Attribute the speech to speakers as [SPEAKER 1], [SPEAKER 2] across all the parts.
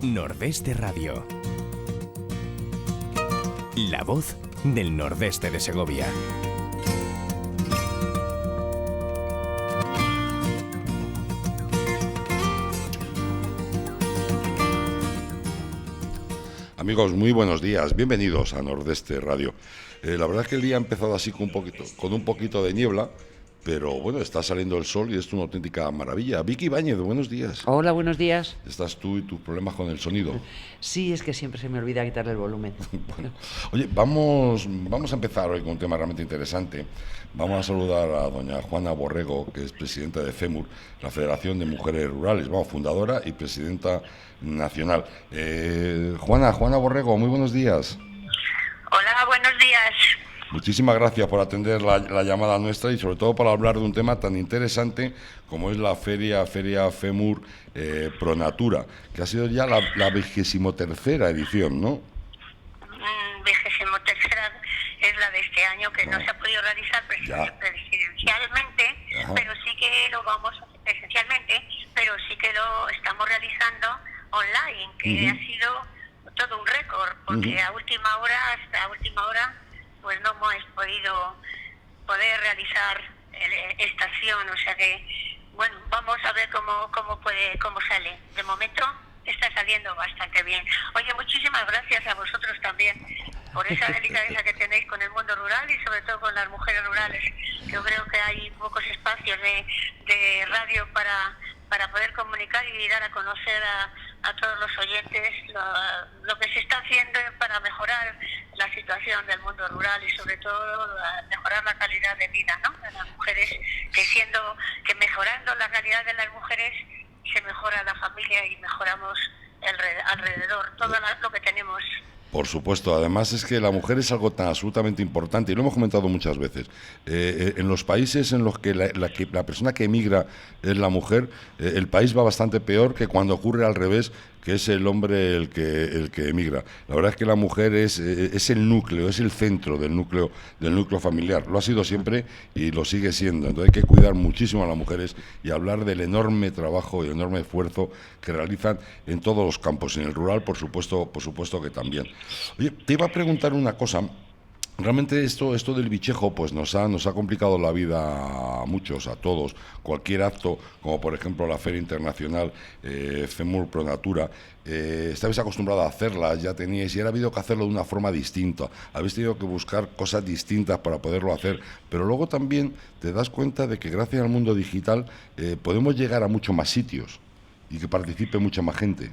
[SPEAKER 1] Nordeste Radio. La voz del nordeste de Segovia.
[SPEAKER 2] Amigos, muy buenos días, bienvenidos a Nordeste Radio. La verdad es que el día ha empezado así con un poquito de niebla, pero bueno, está saliendo el sol y es una auténtica maravilla. Vicky Ibáñez, buenos días.
[SPEAKER 3] Hola, buenos días.
[SPEAKER 2] ¿Estás tú y tus problemas con el sonido?
[SPEAKER 3] Sí, es que siempre se me olvida quitarle el volumen.
[SPEAKER 2] Bueno, oye, vamos a empezar hoy con un tema realmente interesante. Vamos a saludar a doña Juana Borrego, que es presidenta de FEMUR, la Federación de Mujeres Rurales, fundadora y presidenta nacional. Juana Borrego, muy buenos días.
[SPEAKER 4] Hola, buenos días.
[SPEAKER 2] Muchísimas gracias por atender la llamada nuestra y sobre todo para hablar de un tema tan interesante como es la feria FEMUR Pronatura, que ha sido ya la 23ª edición, ¿no?
[SPEAKER 4] 23ª es la de este año, que no se ha podido realizar presidencialmente, pero sí que lo vamos a hacer presencialmente, pero sí que lo estamos realizando online, que ha sido todo un récord, porque hasta última hora, pues no hemos podido realizar esta acción, o sea que, bueno, vamos a ver cómo sale. De momento está saliendo bastante bien. Oye, muchísimas gracias a vosotros también por esa delicadeza que tenéis con el mundo rural y sobre todo con las mujeres rurales. Yo creo que hay pocos espacios de radio para poder comunicar y dar a conocer a todos los oyentes lo que se está haciendo para mejorar la situación del mundo rural y sobre todo mejorar la calidad de vida, ¿no?, de las mujeres, que mejorando la calidad de las mujeres se mejora la familia y mejoramos alrededor todo lo que tenemos.
[SPEAKER 2] Por supuesto, además es que la mujer es algo tan absolutamente importante y lo hemos comentado muchas veces. En los países en los que la persona que emigra es la mujer, el país va bastante peor que cuando ocurre al revés, que es el hombre el que emigra. La verdad es que la mujer es el núcleo, es el centro del núcleo familiar. Lo ha sido siempre y lo sigue siendo. Entonces hay que cuidar muchísimo a las mujeres y hablar del enorme trabajo y el enorme esfuerzo que realizan en todos los campos. En el rural, por supuesto que también. Oye, te iba a preguntar una cosa. Realmente esto del bichejo pues nos ha complicado la vida a muchos, a todos. Cualquier acto, como por ejemplo la Feria Internacional FEMUR Pronatura, estabais acostumbrados a hacerlas, ya teníais, y ahora ha habido que hacerlo de una forma distinta. Habéis tenido que buscar cosas distintas para poderlo hacer, pero luego también te das cuenta de que gracias al mundo digital podemos llegar a muchos más sitios y que participe mucha más gente.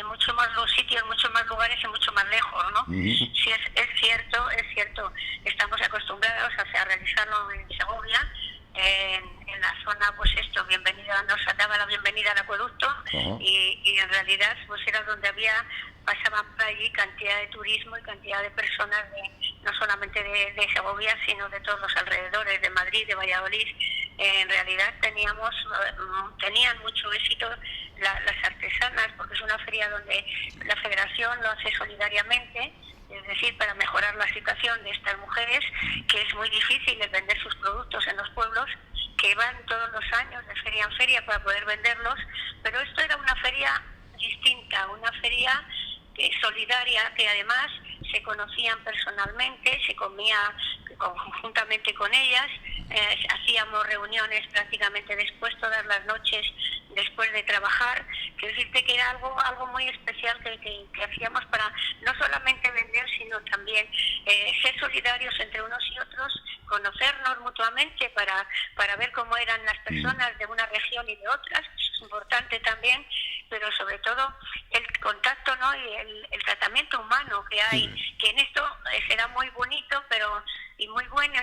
[SPEAKER 4] Mucho más los sitios, muchos más lugares y mucho más lejos, ¿no? Sí, es cierto. Estamos acostumbrados a realizarlo en Segovia, en la zona, pues nos daba la bienvenida al acueducto y en realidad pues era donde pasaban por allí cantidad de turismo y cantidad de personas no solamente de Segovia, sino de todos los alrededores, de Madrid, de Valladolid. En realidad tenían mucho éxito las artesanas, porque es una feria donde la federación lo hace solidariamente, es decir, para mejorar la situación de estas mujeres, que es muy difícil vender sus productos en los pueblos, que van todos los años de feria en feria para poder venderlos, pero esto era una feria distinta, una feria solidaria, que además se conocían personalmente, se comía conjuntamente con ellas, hacíamos reuniones prácticamente después, todas las noches después de trabajar. Quiero decirte que era algo muy especial que hacíamos para no solamente vender, sino también ser solidarios entre unos y otros, conocernos mutuamente para ver cómo eran las personas de una región y de otras, es importante también, pero sobre todo el contacto, ¿no?, y el tratamiento humano que hay, que en esto será muy bonito y muy bueno,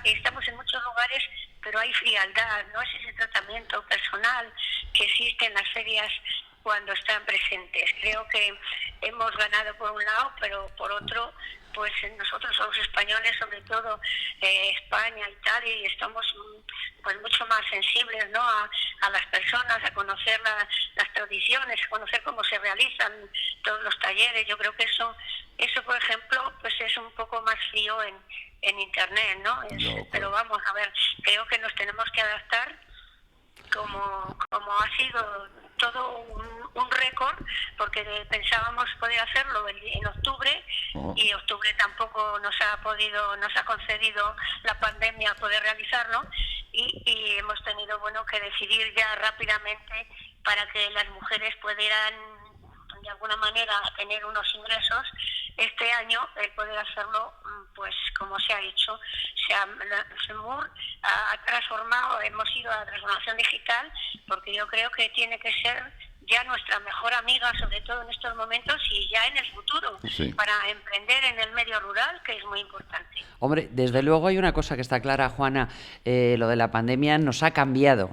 [SPEAKER 4] y estamos en muchos lugares, pero hay frialdad, no es ese tratamiento personal que existe en las ferias cuando están presentes. Creo que hemos ganado por un lado, pero por otro, pues nosotros somos españoles, sobre todo España, Italia, y estamos pues mucho más sensibles, ¿no?, a las personas, a conocer las tradiciones, a conocer cómo se realizan todos los talleres. Yo creo que eso por ejemplo, pues es un poco más frío en internet, ¿no? Pero vamos a ver, creo que nos tenemos que adaptar como ha sido todo un récord, porque pensábamos poder hacerlo en octubre, y octubre tampoco nos ha concedido la pandemia poder realizarlo, y hemos tenido que decidir ya rápidamente para que las mujeres pudieran de alguna manera tener unos ingresos este año, el poder hacerlo pues como se ha hecho. FEMUR ha transformado, hemos ido a la transformación digital, porque yo creo que tiene que ser ya nuestra mejor amiga, sobre todo en estos momentos y ya en el futuro, para emprender en el medio rural, que es muy importante.
[SPEAKER 3] Hombre, desde luego hay una cosa que está clara, Juana, lo de la pandemia nos ha cambiado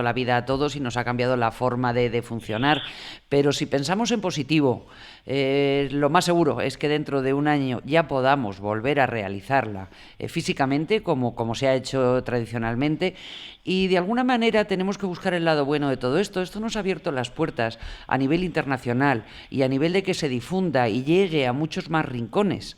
[SPEAKER 3] la vida a todos y nos ha cambiado la forma de funcionar, pero si pensamos en positivo, lo más seguro es que dentro de un año ya podamos volver a realizarla físicamente, como se ha hecho tradicionalmente, y de alguna manera tenemos que buscar el lado bueno de todo esto. Esto nos ha abierto las puertas a nivel internacional y a nivel de que se difunda y llegue a muchos más rincones.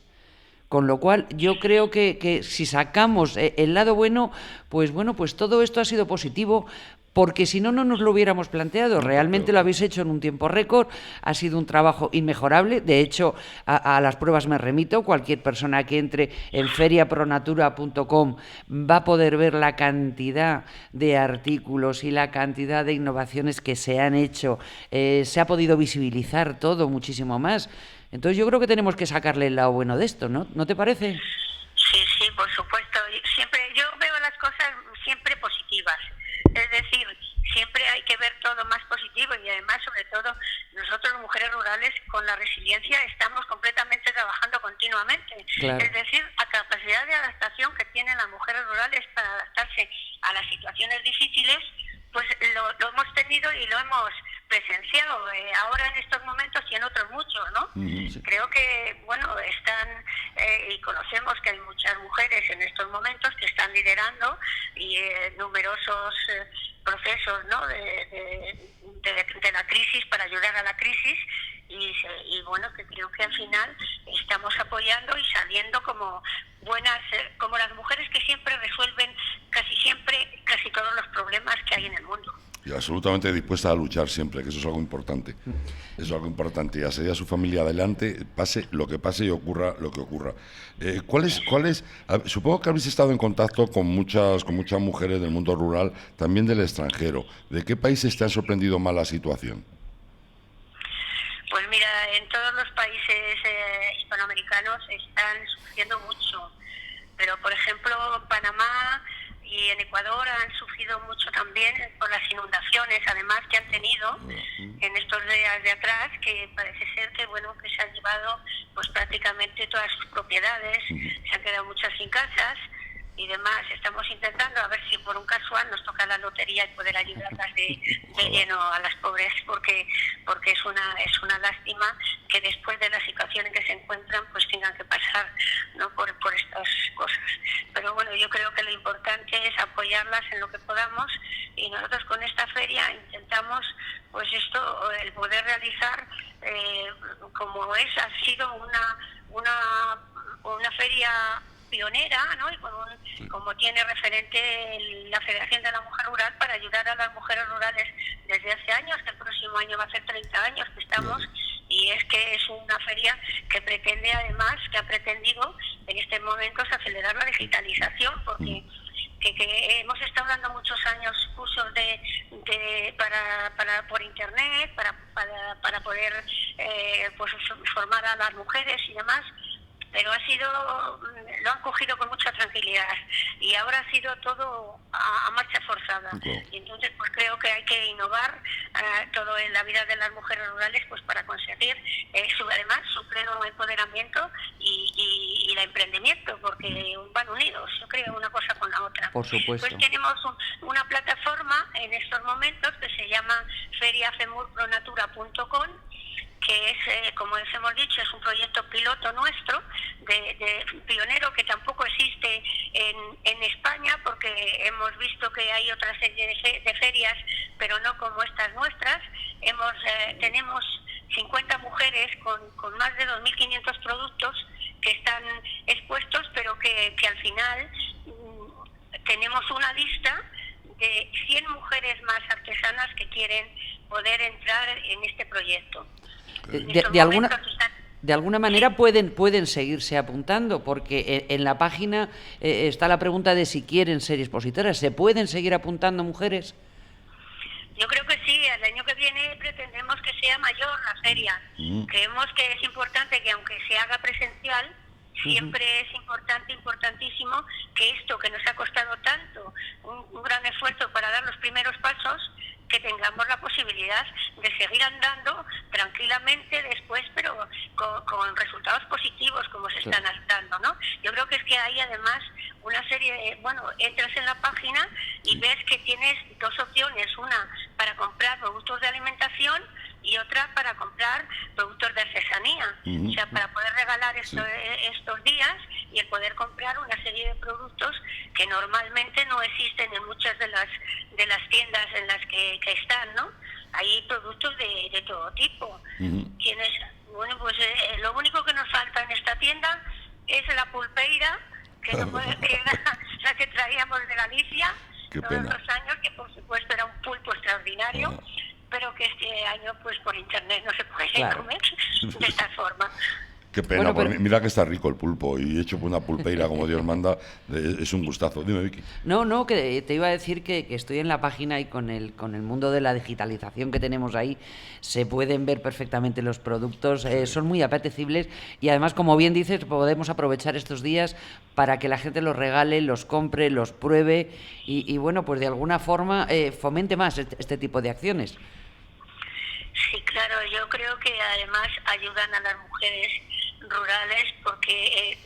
[SPEAKER 3] Con lo cual, yo creo que si sacamos el lado bueno, pues todo esto ha sido positivo, porque si no, no nos lo hubiéramos planteado. Realmente lo habéis hecho en un tiempo récord, ha sido un trabajo inmejorable. De hecho, a las pruebas me remito. Cualquier persona que entre en feriapronatura.com va a poder ver la cantidad de artículos y la cantidad de innovaciones que se han hecho. Se ha podido visibilizar todo muchísimo más. Entonces yo creo que tenemos que sacarle el lado bueno de esto, ¿no? ¿No te parece?
[SPEAKER 4] Sí, por supuesto. Yo veo las cosas siempre positivas. Es decir, siempre hay que ver todo más positivo, y además, sobre todo, nosotros mujeres rurales con la resiliencia estamos completamente trabajando continuamente.
[SPEAKER 3] Claro.
[SPEAKER 4] Es decir, la capacidad de adaptación que tienen las mujeres rurales para adaptarse a las situaciones difíciles, pues lo hemos tenido y lo hemos presenciado ahora en estos momentos y en otros muchos, ¿no? Sí. Creo que, están, y conocemos que hay muchas mujeres en estos momentos que están liderando y numerosos procesos, ¿no?, de la crisis, para ayudar a la crisis, y que creo que al final estamos apoyando y saliendo como buenas, como las mujeres que siempre resuelven casi todos los problemas que hay en el mundo.
[SPEAKER 2] Y absolutamente dispuesta a luchar siempre, que eso es algo importante. Eso es algo importante, y a seguir a su familia adelante, pase lo que pase y ocurra lo que ocurra. Supongo que habéis estado en contacto con muchas mujeres del mundo rural, también del extranjero. ¿De qué países te han sorprendido más la situación?
[SPEAKER 4] Pues mira, en todos los países hispanoamericanos están sufriendo mucho, pero por ejemplo Panamá y en Ecuador han sufrido mucho también por las inundaciones, además, que han tenido en estos días de atrás, que parece ser que que se han llevado pues prácticamente todas sus propiedades, se han quedado muchas sin casas y demás. Estamos intentando a ver si por un casual nos toca la lotería y poder ayudarlas de lleno a las pobres, porque es una lástima que después de la situación en que se encuentran pues tengan que pasar, ¿no?, por estas cosas. Pero yo creo que lo importante es apoyarlas en lo que podamos, y nosotros con esta feria intentamos pues el poder realizar como ha sido una feria pionera, ¿no?, y como tiene referente la Federación de la Mujer Rural, para ayudar a las mujeres rurales desde hace años, que el próximo año va a ser 30 años que estamos, y es que es una feria que pretende, además, que ha pretendido en estos momentos acelerar la digitalización, porque que hemos estado dando muchos años cursos para por internet, para poder pues formar a las mujeres y demás, pero lo han cogido con mucha tranquilidad, y ahora ha sido todo a marcha forzada. Y entonces pues creo que hay que innovar todo en la vida de las mujeres rurales, pues para conseguir además su pleno empoderamiento y el emprendimiento, porque van unidos, yo creo, una cosa con la otra.
[SPEAKER 3] Por supuesto.
[SPEAKER 4] Pues tenemos una plataforma en estos momentos que se llama feriafemurpronatura.com, que es, como les hemos dicho, es un proyecto piloto nuestro, de pionero, que tampoco existe en España, porque hemos visto que hay otra serie de ferias, pero no como estas nuestras. Tenemos 50 mujeres con más de 2.500 productos que están expuestos, pero que al final tenemos una lista de 100 mujeres más artesanas que quieren poder entrar en este proyecto.
[SPEAKER 3] De alguna manera pueden seguirse apuntando, porque en la página está la pregunta de si quieren ser expositoras. ¿Se pueden seguir apuntando mujeres?
[SPEAKER 4] Yo creo que sí, el año que viene pretendemos que sea mayor la feria. Creemos que es importante que aunque se haga presencial, siempre es importante, importantísimo, que esto que nos ha costado tanto, un gran esfuerzo para dar los primeros pasos, que tengamos la posibilidad de seguir andando tranquilamente después, pero con resultados positivos como se están dando, ¿no? Yo creo que es que hay además una serie, entras en la página y ves que tienes dos opciones, una para comprar productos de alimentación y otra para comprar productos de artesanía, o sea, para poder regalar estos días y el poder comprar una serie de productos que normalmente no existen en muchas de las tiendas en las que están, ¿no? Hay productos de todo tipo. Lo único que nos falta en esta tienda es la pulpeira, que era la que traíamos de Galicia todos los años, que por supuesto era un pulpo extraordinario, pero que este año pues por internet no se puede comer de esta forma.
[SPEAKER 2] Qué pena, mira que está rico el pulpo y hecho por una pulpeira como Dios manda, es un gustazo. Dime, Vicky.
[SPEAKER 3] No, que te iba a decir que estoy en la página y con el mundo de la digitalización que tenemos ahí se pueden ver perfectamente los productos, son muy apetecibles y además, como bien dices, podemos aprovechar estos días para que la gente los regale, los compre, los pruebe y bueno, pues de alguna forma fomente más este tipo de acciones.
[SPEAKER 4] Sí, claro, yo creo que además ayudan a las mujeres rurales porque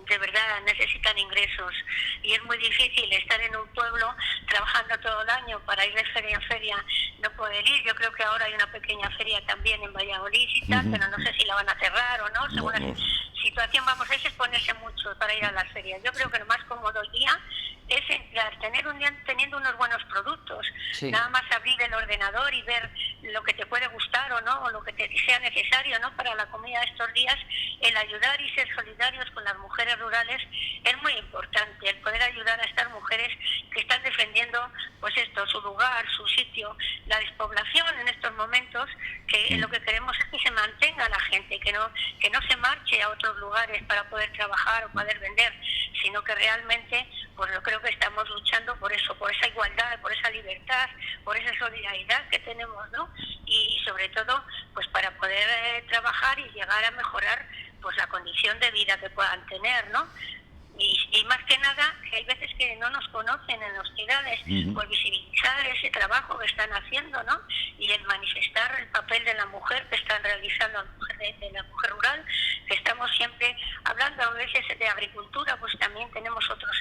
[SPEAKER 4] de verdad necesitan ingresos y es muy difícil estar en un pueblo trabajando todo el año para ir de feria en feria, no poder ir. Yo creo que ahora hay una pequeña feria también en Valladolid y tal, pero no sé si la van a cerrar o no, según la situación vamos a exponerse mucho para ir a las ferias. Yo creo que lo más cómodo hoy día es entrar, teniendo unos buenos productos, nada más abrir el ordenador y ver lo que te puede gustar o no, o lo que te sea necesario, ¿no?, para la comida de estos días. El ayudar y ser solidarios con las mujeres rurales es muy importante, el poder ayudar a estas mujeres que están defendiendo pues esto, su lugar, su sitio, la despoblación en estos momentos, que lo que queremos es que se mantenga la gente, que no se marche a otros lugares para poder trabajar o poder vender, sino que realmente pues yo creo que estamos luchando por eso, por esa igualdad, por esa libertad, por esa solidaridad que tenemos, ¿no? Y sobre todo, pues para poder trabajar y llegar a mejorar pues la condición de vida que puedan tener, ¿no? Y más que nada, hay veces que no nos conocen en las ciudades, pues visibilizar ese trabajo que están haciendo, ¿no? Y el manifestar el papel de la mujer que están realizando, de la mujer rural, que estamos siempre hablando a veces de agricultura, pues también tenemos otras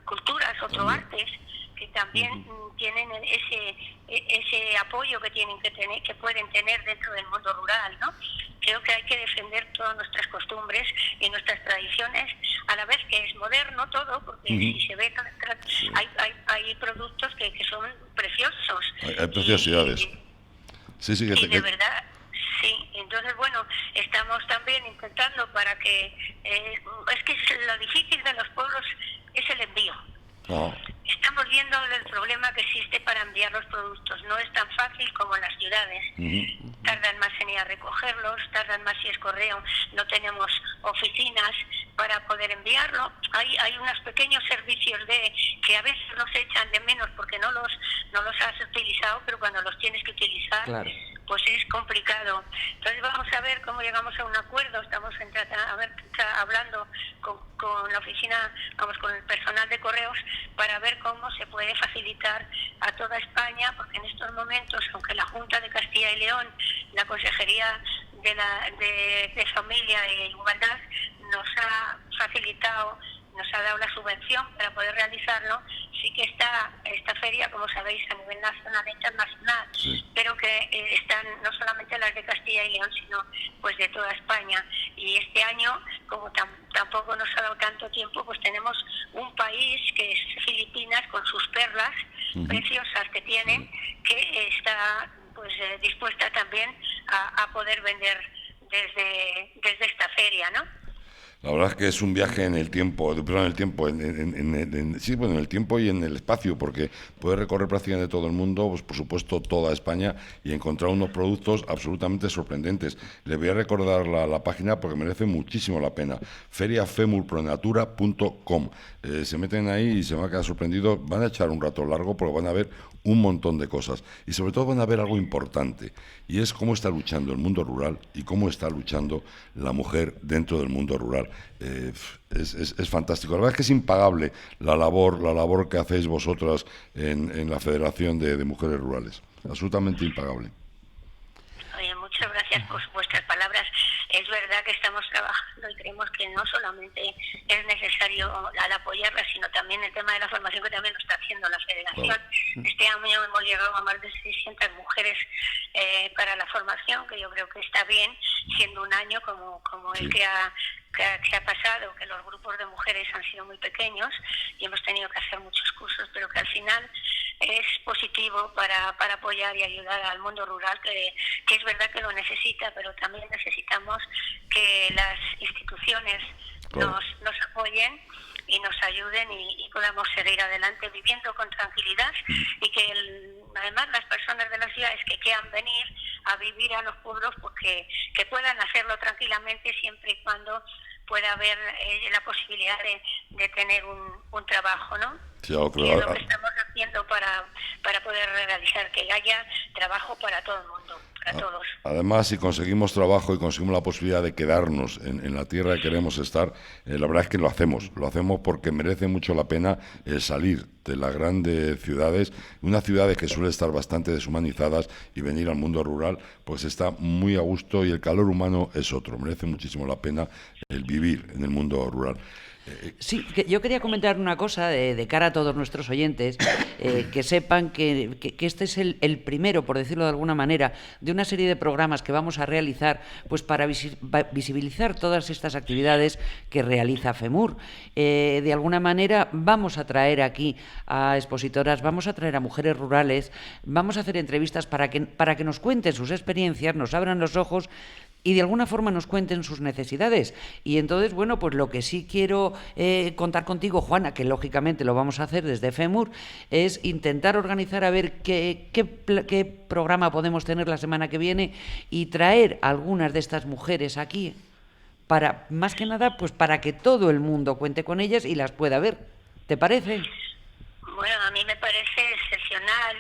[SPEAKER 4] culturas, otros artes que también tienen ese apoyo que tienen que tener, que pueden tener dentro del mundo rural, ¿no? Creo que hay que defender todas nuestras costumbres y nuestras tradiciones, a la vez que es moderno todo, porque si se ve, hay productos que son preciosos.
[SPEAKER 2] Hay preciosidades.
[SPEAKER 4] Y de verdad, sí. Entonces, bueno, estamos también intentando para que... es que lo difícil de los pueblos es el envío. Estamos viendo el problema que existe para enviar los productos. No es tan fácil como en las ciudades. Tardan más en ir a recogerlos, tardan más si es correo. No tenemos oficinas para poder enviarlo. Hay unos pequeños servicios que a veces los echan de menos porque no los has utilizado, pero cuando los tienes que utilizar, pues es complicado. Entonces vamos a ver cómo llegamos a un acuerdo. Estamos hablando con la oficina, con el personal de correos, para ver cómo se puede facilitar a toda España, porque en estos momentos, aunque la Junta de Castilla y León, la Consejería de Familia e Igualdad, nos ha facilitado, nos ha dado la subvención para poder realizarlo, sí que está esta feria, como sabéis, a nivel nacional e internacional, pero que están no solamente las de Castilla y León, sino pues de toda España. Y este año, como tampoco nos ha dado tanto tiempo, pues tenemos un país que es Filipinas, con sus perlas preciosas que tienen, que está pues dispuesta también a poder vender desde esta feria, ¿no?
[SPEAKER 2] La verdad es que es un viaje en el tiempo, perdón, en el tiempo, sí, bueno, en el tiempo y en el espacio, porque puedes recorrer prácticamente todo el mundo, pues por supuesto toda España, y encontrar unos productos absolutamente sorprendentes. Le voy a recordar la página porque merece muchísimo la pena, feriafemurpronatura.com. Se meten ahí y se van a quedar sorprendidos, van a echar un rato largo porque van a ver un montón de cosas y sobre todo van a ver algo importante, y es cómo está luchando el mundo rural y cómo está luchando la mujer dentro del mundo rural. Es fantástico. La verdad es que es impagable la labor que hacéis vosotras en la Federación de Mujeres Rurales. Absolutamente impagable.
[SPEAKER 4] Oye, muchas gracias por vuestras palabras. Es verdad que estamos trabajando y creemos que no solamente es necesario al apoyarla, sino también el tema de la formación, que también lo está haciendo la Federación. Claro. Este año hemos llegado a más de 600 mujeres para la formación, que yo creo que está bien, siendo un año como sí. el que ha pasado, que los grupos de mujeres han sido muy pequeños y hemos tenido que hacer muchos cursos, pero que al final es positivo para apoyar y ayudar al mundo rural, que es verdad que lo necesita, pero también necesitamos que las instituciones claro. nos apoyen y nos ayuden y podamos seguir adelante viviendo con tranquilidad, y que además las personas de las ciudades que quieran venir a vivir a los pueblos, pues que puedan hacerlo tranquilamente, siempre y cuando pueda haber la posibilidad de tener un trabajo, ¿no?
[SPEAKER 2] Sí,
[SPEAKER 4] y es lo que estamos haciendo para poder realizar que haya trabajo para todo el mundo, para todos.
[SPEAKER 2] Además, si conseguimos trabajo y conseguimos la posibilidad de quedarnos en la tierra que queremos estar, la verdad es que lo hacemos porque merece mucho la pena salir de las grandes ciudades, unas ciudades que suelen estar bastante deshumanizadas, y venir al mundo rural, pues está muy a gusto y el calor humano es otro, merece muchísimo la pena el vivir en el mundo rural.
[SPEAKER 3] Sí, yo quería comentar una cosa de cara a todos nuestros oyentes, que sepan que este es el primero, por decirlo de alguna manera, de una serie de programas que vamos a realizar pues para visibilizar todas estas actividades que realiza FEMUR. De alguna manera vamos a traer aquí a expositoras, vamos a traer a mujeres rurales, vamos a hacer entrevistas para que nos cuenten sus experiencias, nos abran los ojos y de alguna forma nos cuenten sus necesidades. Y entonces, bueno, pues lo que sí quiero contar contigo, Juana, que lógicamente lo vamos a hacer desde FEMUR, es intentar organizar a ver qué programa podemos tener la semana que viene y traer a algunas de estas mujeres aquí, para más que nada, pues para que todo el mundo cuente con ellas y las pueda ver. ¿Te parece?
[SPEAKER 4] Bueno, a mí me parece excepcional.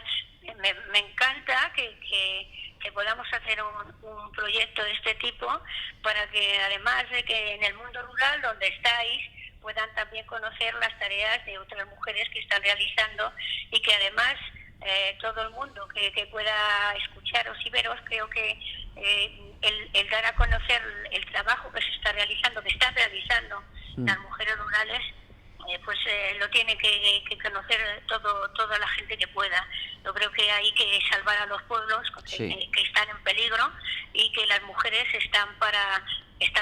[SPEAKER 4] Me encanta que podamos hacer un proyecto de este tipo, para que además de que en el mundo rural donde estáis puedan también conocer las tareas de otras mujeres que están realizando, y que además todo el mundo que pueda escucharos y veros, creo que el dar a conocer el trabajo que se está realizando, que están realizando las mujeres rurales, pues lo tiene que conocer toda la gente que pueda. Yo creo que hay que salvar a los pueblos que están en peligro, y que las mujeres están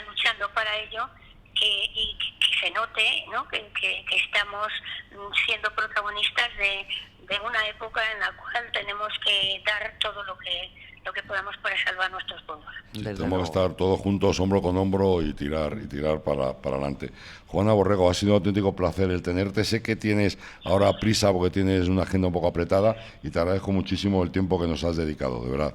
[SPEAKER 4] luchando para ello, y que se note, ¿no? que estamos siendo protagonistas de una época en la cual tenemos que dar todo lo que podamos para salvar nuestros pueblos.
[SPEAKER 2] Tenemos que estar todos juntos, hombro con hombro, y tirar para adelante. Juana Borrego, ha sido un auténtico placer el tenerte. Sé que tienes ahora prisa porque tienes una agenda un poco apretada, y te agradezco muchísimo el tiempo que nos has dedicado, de verdad.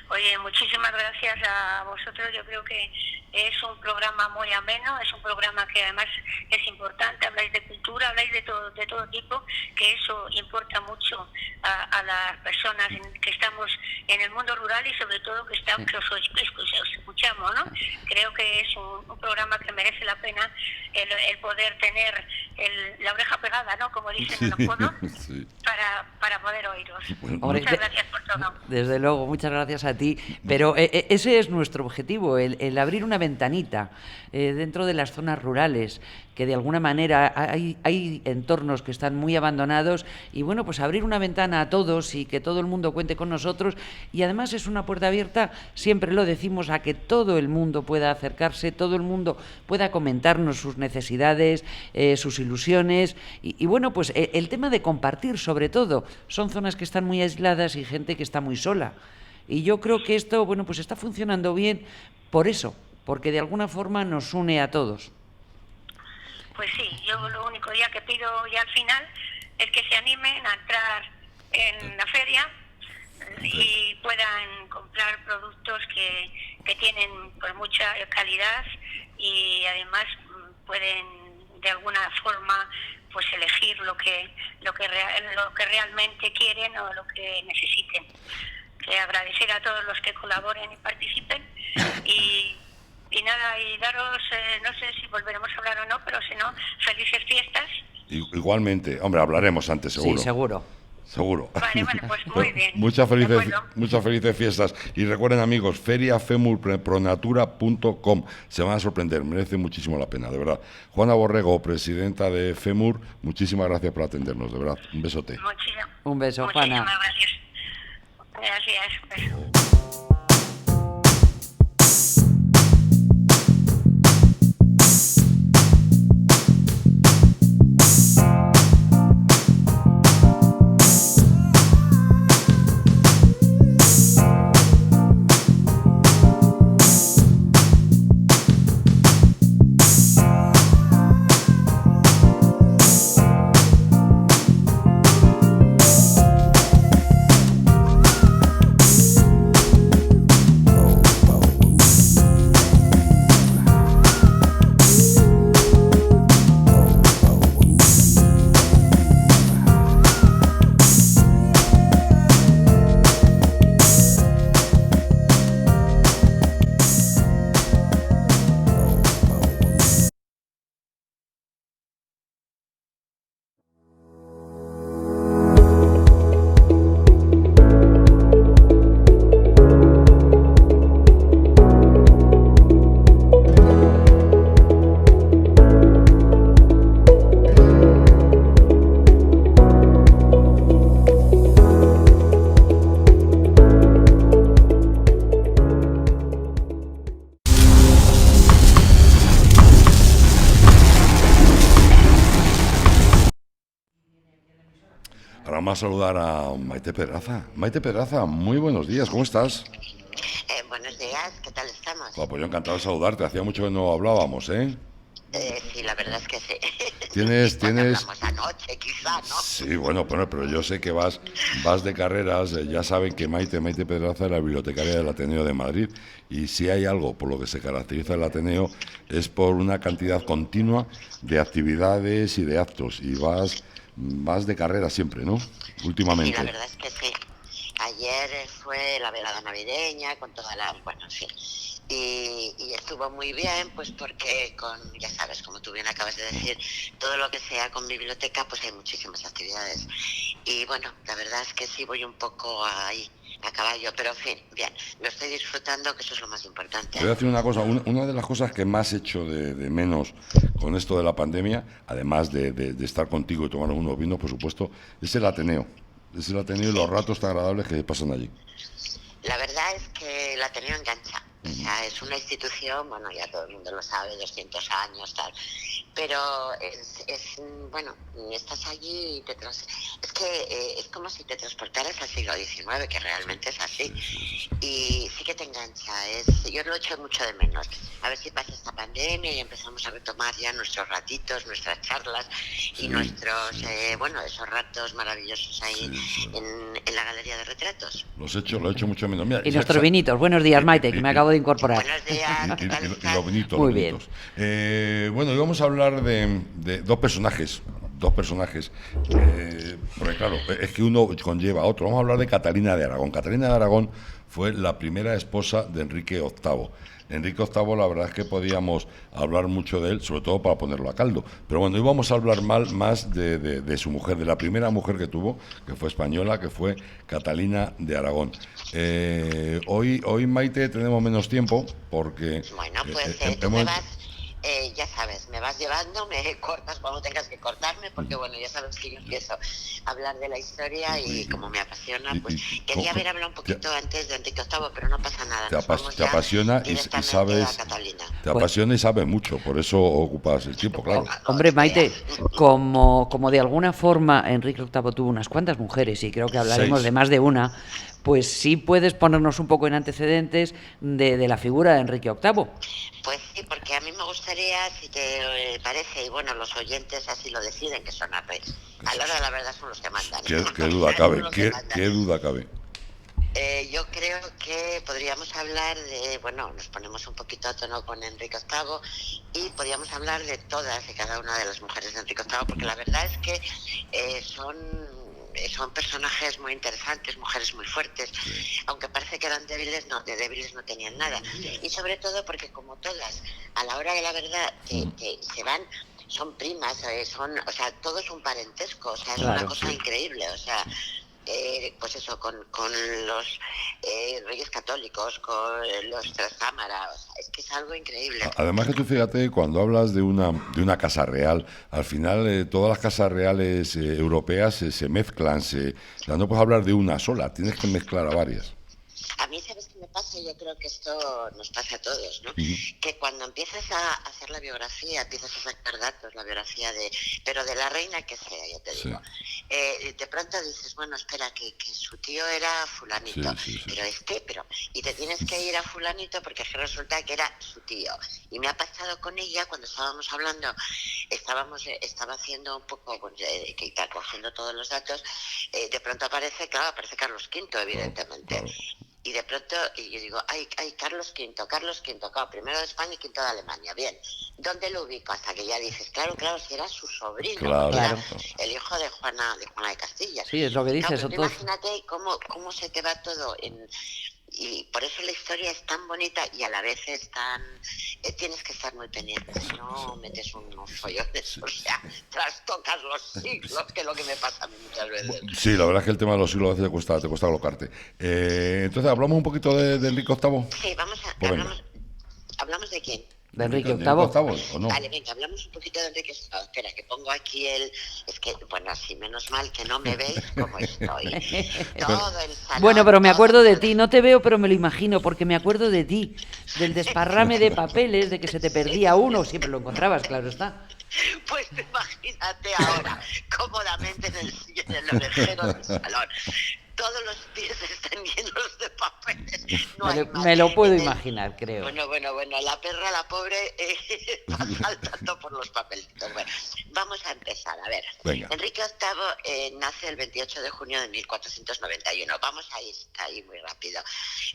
[SPEAKER 4] Oye, muchísimas gracias a vosotros. Yo creo que es un programa muy ameno, es un programa que además es importante. Habláis de cultura, habláis de todo tipo, que eso importa mucho a las personas que estamos en el mundo rural, y sobre todo que os escuchamos, ¿no? Creo que es un programa que merece la pena el poder tener la oreja pegada, ¿no? Como dicen en los pueblos, sí. para poder oíros. Muchas gracias por todo.
[SPEAKER 3] Desde luego, muchas gracias a ti. Pero ese es nuestro objetivo, el abrir una ventanita dentro de las zonas rurales, que de alguna manera hay entornos que están muy abandonados, y bueno, pues abrir una ventana a todos y que todo el mundo cuente con nosotros. Y además es una puerta abierta, siempre lo decimos, a que todo el mundo pueda acercarse, todo el mundo pueda comentarnos sus necesidades, sus ilusiones, y bueno, pues el tema de compartir, sobre todo. Son zonas que están muy aisladas y gente que está muy sola. Y yo creo que esto, bueno, pues está funcionando bien por eso, porque de alguna forma nos une a todos.
[SPEAKER 4] Pues sí, yo lo único ya que pido ya al final es que se animen a entrar en la feria y puedan comprar productos que tienen pues mucha calidad y además pueden de alguna forma pues elegir lo que realmente quieren o lo que necesiten. Agradecer a todos los que colaboren y participen y nada, y daros, no sé si volveremos a hablar o no, pero si no, felices fiestas.
[SPEAKER 2] Igualmente, hombre, hablaremos antes, seguro.
[SPEAKER 3] Sí, seguro.
[SPEAKER 2] Seguro.
[SPEAKER 4] Vale, pues muy bien.
[SPEAKER 2] Muchas felices fiestas. Y recuerden, amigos, feriafemurpronatura.com. Se van a sorprender, merece muchísimo la pena, de verdad. Juana Borrego, presidenta de FEMUR, muchísimas gracias por atendernos, de verdad. Un besote.
[SPEAKER 3] Un beso, Juana.
[SPEAKER 4] Muchísimas gracias. Gracias.
[SPEAKER 2] Ahora vamos a saludar a Maite Pedraza. Maite Pedraza, muy buenos días, ¿cómo estás?
[SPEAKER 5] Buenos días, ¿qué tal estamos?
[SPEAKER 2] Pues yo encantado de saludarte, hacía mucho que no hablábamos, ¿eh?
[SPEAKER 5] Sí, la verdad es que sí.
[SPEAKER 2] Tienes...
[SPEAKER 5] Hablamos anoche, quizá, ¿no?
[SPEAKER 2] Sí, bueno, pero yo sé que vas de carreras, ya saben que Maite Pedraza es la bibliotecaria del Ateneo de Madrid, y si hay algo por lo que se caracteriza el Ateneo es por una cantidad continua de actividades y de actos, y vas de carrera siempre, ¿no? Últimamente.
[SPEAKER 5] Sí, la verdad es que sí. Ayer fue la velada navideña con toda la... Bueno, en fin. Y estuvo muy bien, pues porque ya sabes, como tú bien acabas de decir, todo lo que sea con biblioteca, pues hay muchísimas actividades. Y bueno, la verdad es que sí voy un poco ahí, a caballo, pero en fin, bien, lo estoy disfrutando, que eso es lo más importante.
[SPEAKER 2] Te voy a decir una cosa, una de las cosas que más he hecho de menos con esto de la pandemia, además de estar contigo y tomar unos vinos, por supuesto, es el Ateneo. Es el Ateneo y los ratos tan agradables que pasan allí.
[SPEAKER 5] La verdad es que el Ateneo engancha. O sea, es una institución, bueno, ya todo el mundo lo sabe, 200 años, tal. Pero bueno, estás allí y es que es como si te transportaras al siglo XIX, que realmente es así. Y sí que te engancha. Yo lo echo mucho de menos. A ver si pasa esta pandemia y empezamos a retomar ya nuestros ratitos, nuestras charlas y nuestros, esos ratos maravillosos ahí en la galería de retratos.
[SPEAKER 2] Lo he hecho mucho menos. Mira,
[SPEAKER 3] y nuestros vinitos. Buenos días, Maite, que me acabo de incorporar.
[SPEAKER 5] Buenos días, ¿qué tal estás?
[SPEAKER 2] Y los vinitos.
[SPEAKER 3] Muy
[SPEAKER 2] bien. Bueno, y vamos a hablar de dos personajes. Porque claro, es que uno conlleva a otro. Vamos a hablar de Catalina de Aragón. Catalina de Aragón fue la primera esposa de Enrique VIII. Enrique VIII, la verdad es que podíamos hablar mucho de él, sobre todo para ponerlo a caldo. Pero bueno, hoy vamos a hablar más de su mujer, de la primera mujer que tuvo, que fue española, que fue Catalina de Aragón. Hoy, Maite, tenemos menos tiempo porque...
[SPEAKER 5] Bueno, pues tú me vas... ya sabes, me vas llevando, me cortas cuando tengas que cortarme, porque bueno, ya sabes que yo empiezo a hablar de la historia y como me apasiona, pues quería haber hablado un poquito antes de Enrique VIII, pero no pasa nada.
[SPEAKER 2] Te apasiona y sabes, te apasiona y sabes mucho, por eso ocupas el tiempo, claro.
[SPEAKER 3] Hombre, Maite, como de alguna forma Enrique VIII tuvo unas cuantas mujeres, y creo que hablaremos de más de una, pues sí puedes ponernos un poco en antecedentes de la figura de Enrique VIII.
[SPEAKER 5] Pues sí, porque a mí me gustaría, si te parece, y bueno, los oyentes así lo deciden, que son a la hora de la verdad son los que mandan.
[SPEAKER 2] ¿Qué duda cabe?
[SPEAKER 5] Los que
[SPEAKER 2] ¿Qué duda cabe?
[SPEAKER 5] Yo creo que podríamos hablar de, bueno, nos ponemos un poquito a tono con Enrique VIII y podríamos hablar de todas y cada una de las mujeres de Enrique VIII, porque la verdad es que son personajes muy interesantes, mujeres muy fuertes, aunque parece que eran débiles, no, de débiles no tenían nada. Y sobre todo porque como todas, a la hora de la verdad, se van, son primas, o sea, todo es un parentesco, o sea, es una cosa increíble, o sea... pues eso, con los reyes católicos, con los Trastámara, o sea, es que es algo increíble.
[SPEAKER 2] Además que tú fíjate, cuando hablas de una casa real, al final todas las casas reales europeas se mezclan, no puedes hablar de una sola, tienes que mezclar a varias.
[SPEAKER 5] A mí, ¿sabes qué me pasa? Yo creo que esto nos pasa a todos, ¿no? Que cuando empiezas a hacer la biografía, empiezas a sacar datos, la biografía pero de la reina que sea, ya te digo, de pronto dices, bueno, espera, que su tío era fulanito, y te tienes que ir a fulanito porque resulta que era su tío. Y me ha pasado con ella cuando estábamos hablando, estaba haciendo un poco, cogiendo todos los datos, de pronto aparece Carlos V, evidentemente. Claro. Y de pronto, y yo digo, ay, Carlos V, claro, primero de España y quinto de Alemania. Bien, ¿dónde lo ubico? Hasta que ya dices, claro, si era su sobrino, era el hijo de Juana de Castilla.
[SPEAKER 3] Sí, es lo que dices.
[SPEAKER 5] Claro, imagínate cómo se te va todo y por eso la historia es tan bonita y a la vez es tan... tienes que estar muy pendiente, si no metes unos follones, o sea, trastocas los siglos, que es lo que me pasa a mí muchas veces.
[SPEAKER 2] Sí, la verdad es que el tema de los siglos a veces te cuesta colocarte. Entonces, ¿hablamos un poquito de Enrique VIII?
[SPEAKER 5] Sí, ¿hablamos de quién?
[SPEAKER 3] ¿De Enrique VIII?
[SPEAKER 2] ¿O no?
[SPEAKER 5] Vale, venga, hablamos un poquito de Enrique VIII. Espera, que pongo aquí es que, bueno, así menos mal que no me veis como estoy. Todo el salón...
[SPEAKER 3] Bueno, pero me acuerdo de ti, no te veo, pero me lo imagino, porque me acuerdo de ti, del desparrame de papeles, de que se te perdía uno, siempre lo encontrabas, claro está.
[SPEAKER 5] Pues imagínate ahora, cómodamente en el orejero del salón. Todos los pies están llenos de papeles.
[SPEAKER 3] Me lo puedo imaginar, creo.
[SPEAKER 5] Bueno, la perra, la pobre, va saltando por los papelitos. Bueno, vamos a empezar, a ver.
[SPEAKER 2] Venga.
[SPEAKER 5] Enrique VIII nace el 28 de junio de 1491. Vamos a ir ahí muy rápido.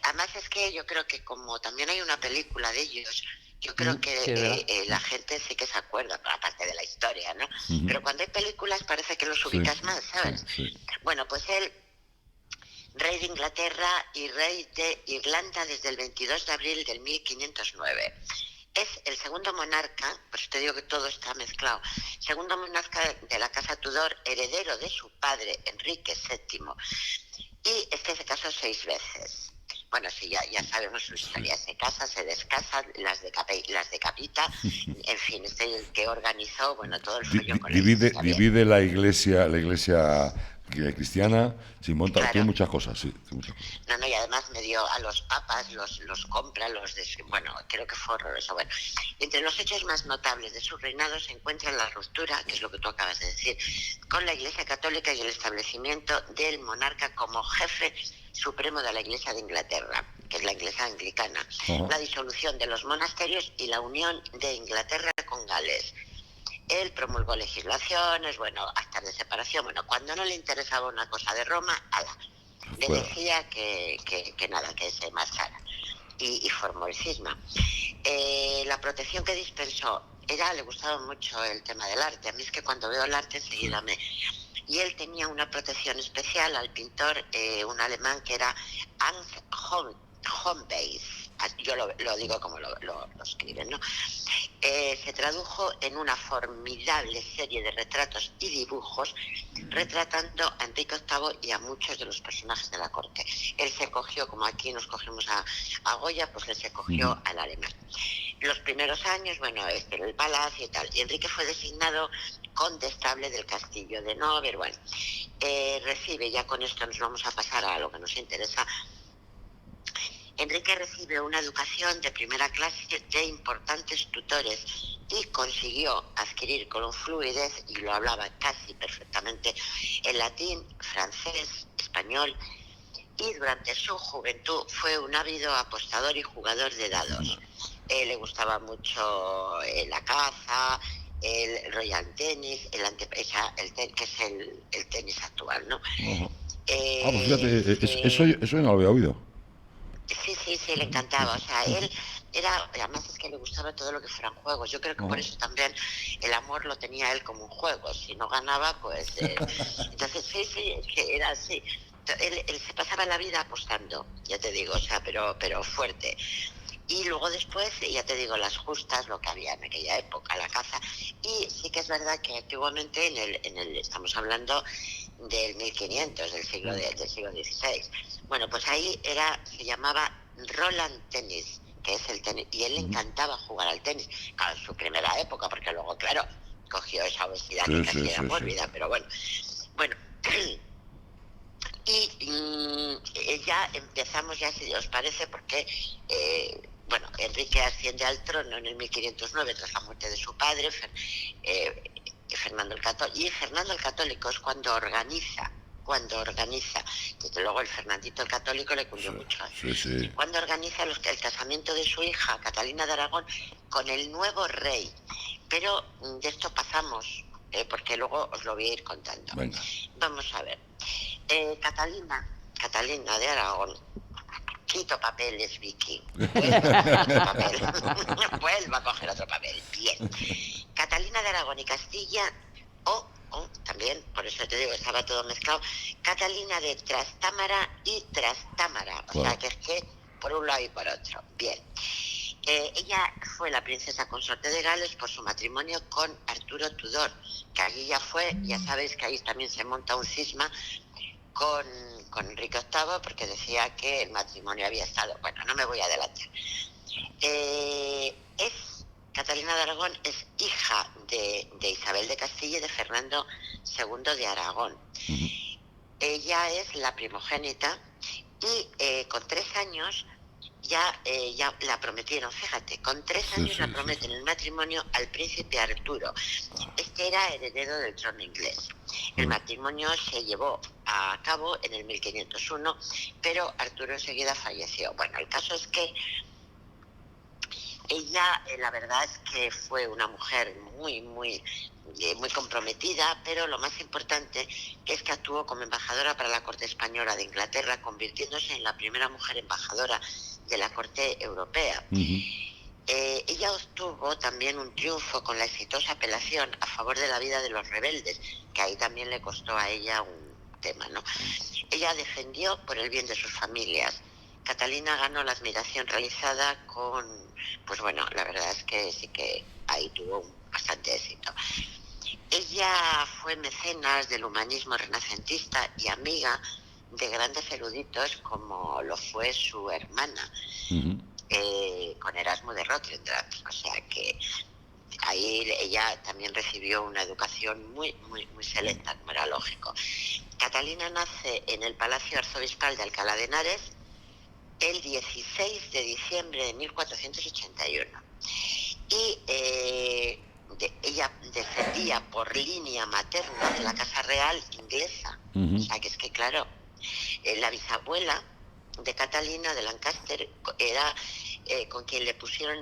[SPEAKER 5] Además es que yo creo que como también hay una película de ellos, yo creo que la gente sí que se acuerda, aparte de la historia, ¿no? Pero cuando hay películas parece que los ubicas más, ¿sabes? Sí. Bueno, pues él... Rey de Inglaterra y rey de Irlanda desde el 22 de abril del 1509. Es el segundo monarca, por eso te digo que todo está mezclado, segundo monarca de la casa Tudor, heredero de su padre, Enrique VII, y se casó 6 veces. Bueno, sí, ya sabemos su historia, se casa, se descasa, las decapita, en fin, es el que organizó, bueno, todo el follón con
[SPEAKER 2] divide la iglesia cristiana, sí, monta,
[SPEAKER 5] claro.
[SPEAKER 2] Tiene muchas cosas, sí.
[SPEAKER 5] No, y además me dio a los papas, los compra, bueno, creo que fue horroroso. Bueno, entre los hechos más notables de su reinado se encuentra la ruptura, que es lo que tú acabas de decir, con la Iglesia Católica y el establecimiento del monarca como jefe supremo de la Iglesia de Inglaterra, que es la Iglesia anglicana, la disolución de los monasterios y la unión de Inglaterra con Gales. Él promulgó legislaciones, actas de separación, cuando no le interesaba una cosa de Roma, le decía que se marchara y formó el cisma. La protección que dispensó le gustaba mucho el tema del arte. A mí es que cuando veo el arte enseguida Y él tenía una protección especial al pintor, un alemán que era Hans Hombeis. Yo lo digo como lo escriben, ¿no? Se tradujo en una formidable serie de retratos y dibujos retratando a Enrique VIII y a muchos de los personajes de la corte. Él se cogió, como aquí nos cogemos a Goya, pues él se cogió al alemán. Los primeros años, el palacio y tal. Y Enrique fue designado condestable del castillo de Nover. Recibe, ya con esto nos vamos a pasar a lo que nos interesa. Enrique recibe una educación de primera clase de importantes tutores y consiguió adquirir con fluidez, y lo hablaba casi perfectamente, el latín, francés, español, y durante su juventud fue un ávido apostador y jugador de dados. Le gustaba mucho la caza, el Royal Tennis, que es el tenis actual, ¿no?
[SPEAKER 2] Ajá. Pues
[SPEAKER 5] Eh,
[SPEAKER 2] fíjate,
[SPEAKER 5] eh,
[SPEAKER 2] eso yo no lo había oído.
[SPEAKER 5] sí, le encantaba. O sea, él era, además es que le gustaba todo lo que fueran juegos. Yo creo que por eso también el amor lo tenía él como un juego. Si no ganaba, pues... entonces, sí, es que era así. Él se pasaba la vida apostando, ya te digo, o sea, pero fuerte. Y luego después, ya te digo, las justas, lo que había en aquella época, la caza. Y sí que es verdad que antiguamente, estamos hablando del 1500, del siglo XVI. Bueno, pues ahí se llamaba Roland Tennis, que es el tenis, y él le encantaba jugar al tenis. Claro, en su primera época, porque luego, claro, cogió esa obesidad que casi era mórbida, pero bueno. Bueno, y ya empezamos, ya si os parece, porque bueno, Enrique asciende al trono en el 1509 tras la muerte de su padre, Fernando el Católico, y Fernando el Católico es cuando organiza, desde luego el Fernandito el Católico le cundió mucho, cuando organiza el casamiento de su hija Catalina de Aragón con el nuevo rey. Pero de esto pasamos, porque luego os lo voy a ir contando.
[SPEAKER 2] Venga.
[SPEAKER 5] Vamos a ver. Catalina de Aragón, quito papeles, Vicky. Vuelva a coger otro papel. Bien. Catalina de Aragón y Castilla, o también, por eso te digo, estaba todo mezclado, Catalina de Trastámara y Trastámara. O sea, que es que por un lado y por otro. Bien. Ella fue la princesa consorte de Gales por su matrimonio con Arturo Tudor, que allí ya fue, ya sabéis que ahí también se monta un cisma con Enrique VIII, porque decía que el matrimonio había estado... Bueno, no me voy a adelantar. Catalina de Aragón es hija de Isabel de Castilla y de Fernando II de Aragón. Ella es la primogénita y con 3 años ya la prometieron, fíjate, con 3 años la prometen el matrimonio al príncipe Arturo. Este era heredero del trono inglés. El matrimonio se llevó a cabo en el 1501, pero Arturo enseguida falleció. Bueno, el caso es que ella, la verdad es que fue una mujer muy comprometida, pero lo más importante es que actuó como embajadora para la corte española de Inglaterra, convirtiéndose en la primera mujer embajadora de la corte europea. Ella obtuvo también un triunfo con la exitosa apelación a favor de la vida de los rebeldes, que ahí también le costó a ella un tema, ¿no? Ella defendió por el bien de sus familias. Catalina ganó la admiración realizada pues bueno, la verdad es que sí que ahí tuvo bastante éxito. Ella fue mecenas del humanismo renacentista y amiga de grandes eruditos como lo fue su hermana, con Erasmo de Rotterdam. O sea que ahí ella también recibió una educación muy selecta, como era lógico. Catalina nace en el Palacio Arzobispal de Alcalá de Henares el 16 de diciembre de 1481. Y ella descendía por línea materna de la Casa Real inglesa. O sea, que es que, claro, la bisabuela de Catalina de Lancaster era con quien le pusieron,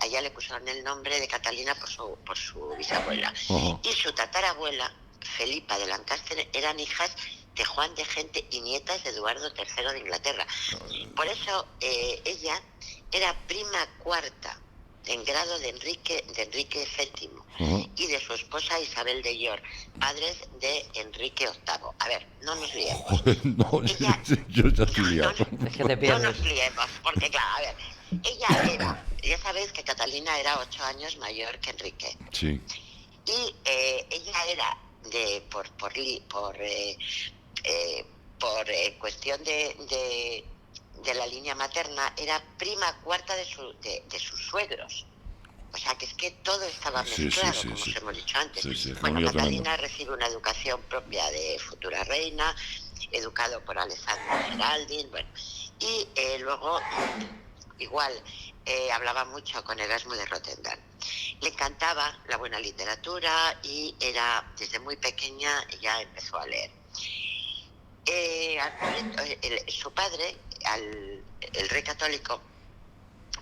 [SPEAKER 5] allá le pusieron el nombre de Catalina por su bisabuela. Y su tatarabuela, Felipa de Lancaster, eran hijas de Juan de Gente y nietas de Eduardo III de Inglaterra. Por eso ella era prima cuarta en grado de Enrique VII y de su esposa Isabel de York, padres de Enrique VIII. A ver, no nos liemos.
[SPEAKER 2] Yo ya estoy liado.
[SPEAKER 3] Es que te pierdes.
[SPEAKER 5] No nos liemos, porque claro, a ver, ella era, ya sabéis que Catalina era 8 años mayor que Enrique.
[SPEAKER 2] Sí.
[SPEAKER 5] Y ella era por cuestión de la línea materna, era prima cuarta de sus suegros. O sea, que es que todo estaba mezclado, como os hemos dicho antes. Bueno, Catalina recibe una educación propia de futura reina, educado por Alessandro Geraldine, bueno. Y luego, igual, hablaba mucho con Erasmo de Rotterdam. Le encantaba la buena literatura y desde muy pequeña ya empezó a leer. Su padre, el rey católico,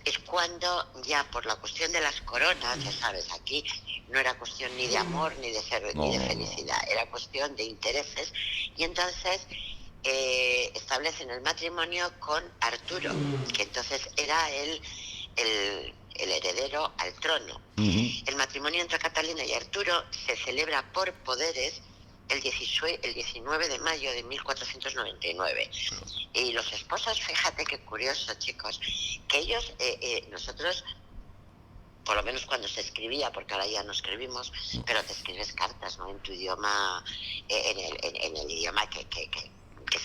[SPEAKER 5] es cuando ya por la cuestión de las coronas, ya sabes, aquí no era cuestión ni de amor ni de ni de felicidad, era cuestión de intereses, y entonces establecen el matrimonio con Arturo, que entonces era el heredero al trono. El matrimonio entre Catalina y Arturo se celebra por poderes el 19 de mayo de 1499. Y los esposos, fíjate qué curioso, chicos, que ellos, nosotros, por lo menos cuando se escribía, porque ahora ya no escribimos, pero te escribes cartas, ¿no? En tu idioma, en el idioma que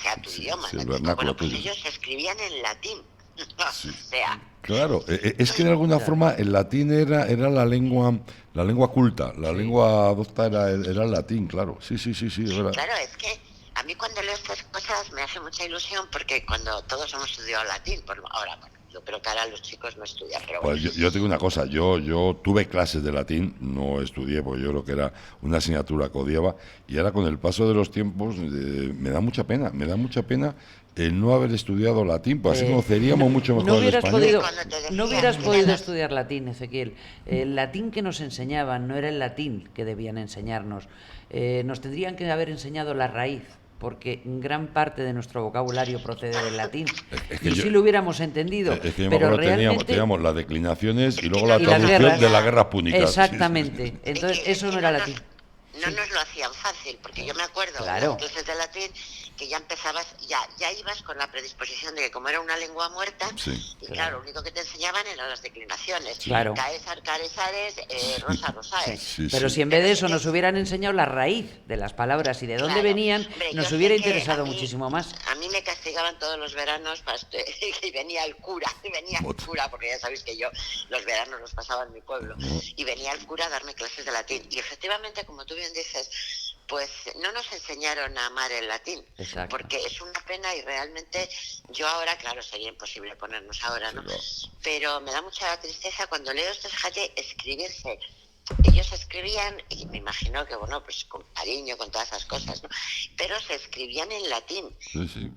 [SPEAKER 5] sea tu idioma.
[SPEAKER 2] Sí,
[SPEAKER 5] ¿no?
[SPEAKER 2] el vernáculo
[SPEAKER 5] Bueno, pues
[SPEAKER 2] tuyo.
[SPEAKER 5] ellos escribían en latín.
[SPEAKER 2] Sí.
[SPEAKER 5] O sea,
[SPEAKER 2] Claro, es que de alguna forma el latín era la lengua culta, la lengua adopta era el latín, claro. Sí, es verdad.
[SPEAKER 5] claro, es que a mí cuando leo estas cosas me hace mucha ilusión porque cuando todos hemos estudiado latín, ahora, bueno, yo creo que ahora los chicos no estudian, pero bueno.
[SPEAKER 2] Pues yo te digo una cosa, yo tuve clases de latín, no estudié porque yo creo que era una asignatura que odiaba, y ahora con el paso de los tiempos me da mucha pena el no haber estudiado latín, pues así conoceríamos mucho mejor el español.
[SPEAKER 3] No hubieras podido estudiar latín, Ezequiel. El latín que nos enseñaban no era el latín que debían enseñarnos. Nos tendrían que haber enseñado la raíz, porque gran parte de nuestro vocabulario procede del latín. Sí lo hubiéramos entendido.
[SPEAKER 2] Es que yo
[SPEAKER 3] pero
[SPEAKER 2] me acuerdo
[SPEAKER 3] realmente
[SPEAKER 2] teníamos las declinaciones y luego la
[SPEAKER 3] y las
[SPEAKER 2] traducción
[SPEAKER 3] guerras.
[SPEAKER 2] de las guerras púnicas.
[SPEAKER 3] Exactamente. Entonces, eso no era latín.
[SPEAKER 5] No nos lo hacían fácil, porque yo me acuerdo
[SPEAKER 3] Claro.
[SPEAKER 5] en las clases de latín que ya empezabas, ya ibas con la predisposición de que como era una lengua muerta, y claro, lo único que te enseñaban eran las declinaciones.
[SPEAKER 3] Claro.
[SPEAKER 5] Caesar, caresares, rosa, rosae.
[SPEAKER 3] Pero si en vez de eso nos hubieran enseñado la raíz de las palabras y de dónde venían,
[SPEAKER 5] Hombre,
[SPEAKER 3] nos
[SPEAKER 5] yo
[SPEAKER 3] hubiera
[SPEAKER 5] sé que
[SPEAKER 3] interesado muchísimo más.
[SPEAKER 5] A mí me castigaban todos los veranos y venía el cura, porque ya sabéis que yo los veranos los pasaba en mi pueblo, y venía el cura a darme clases de latín. Y efectivamente, como tú bien dices, pues no nos enseñaron a amar el latín.
[SPEAKER 3] Exacto.
[SPEAKER 5] Porque es una pena y realmente yo ahora, claro, sería imposible ponernos ahora, ¿no? Pero me da mucha tristeza cuando leo esto, fíjate, escribirse. Ellos escribían, y me imagino que, bueno, pues con cariño, con todas esas cosas, ¿no? Pero se escribían en latín.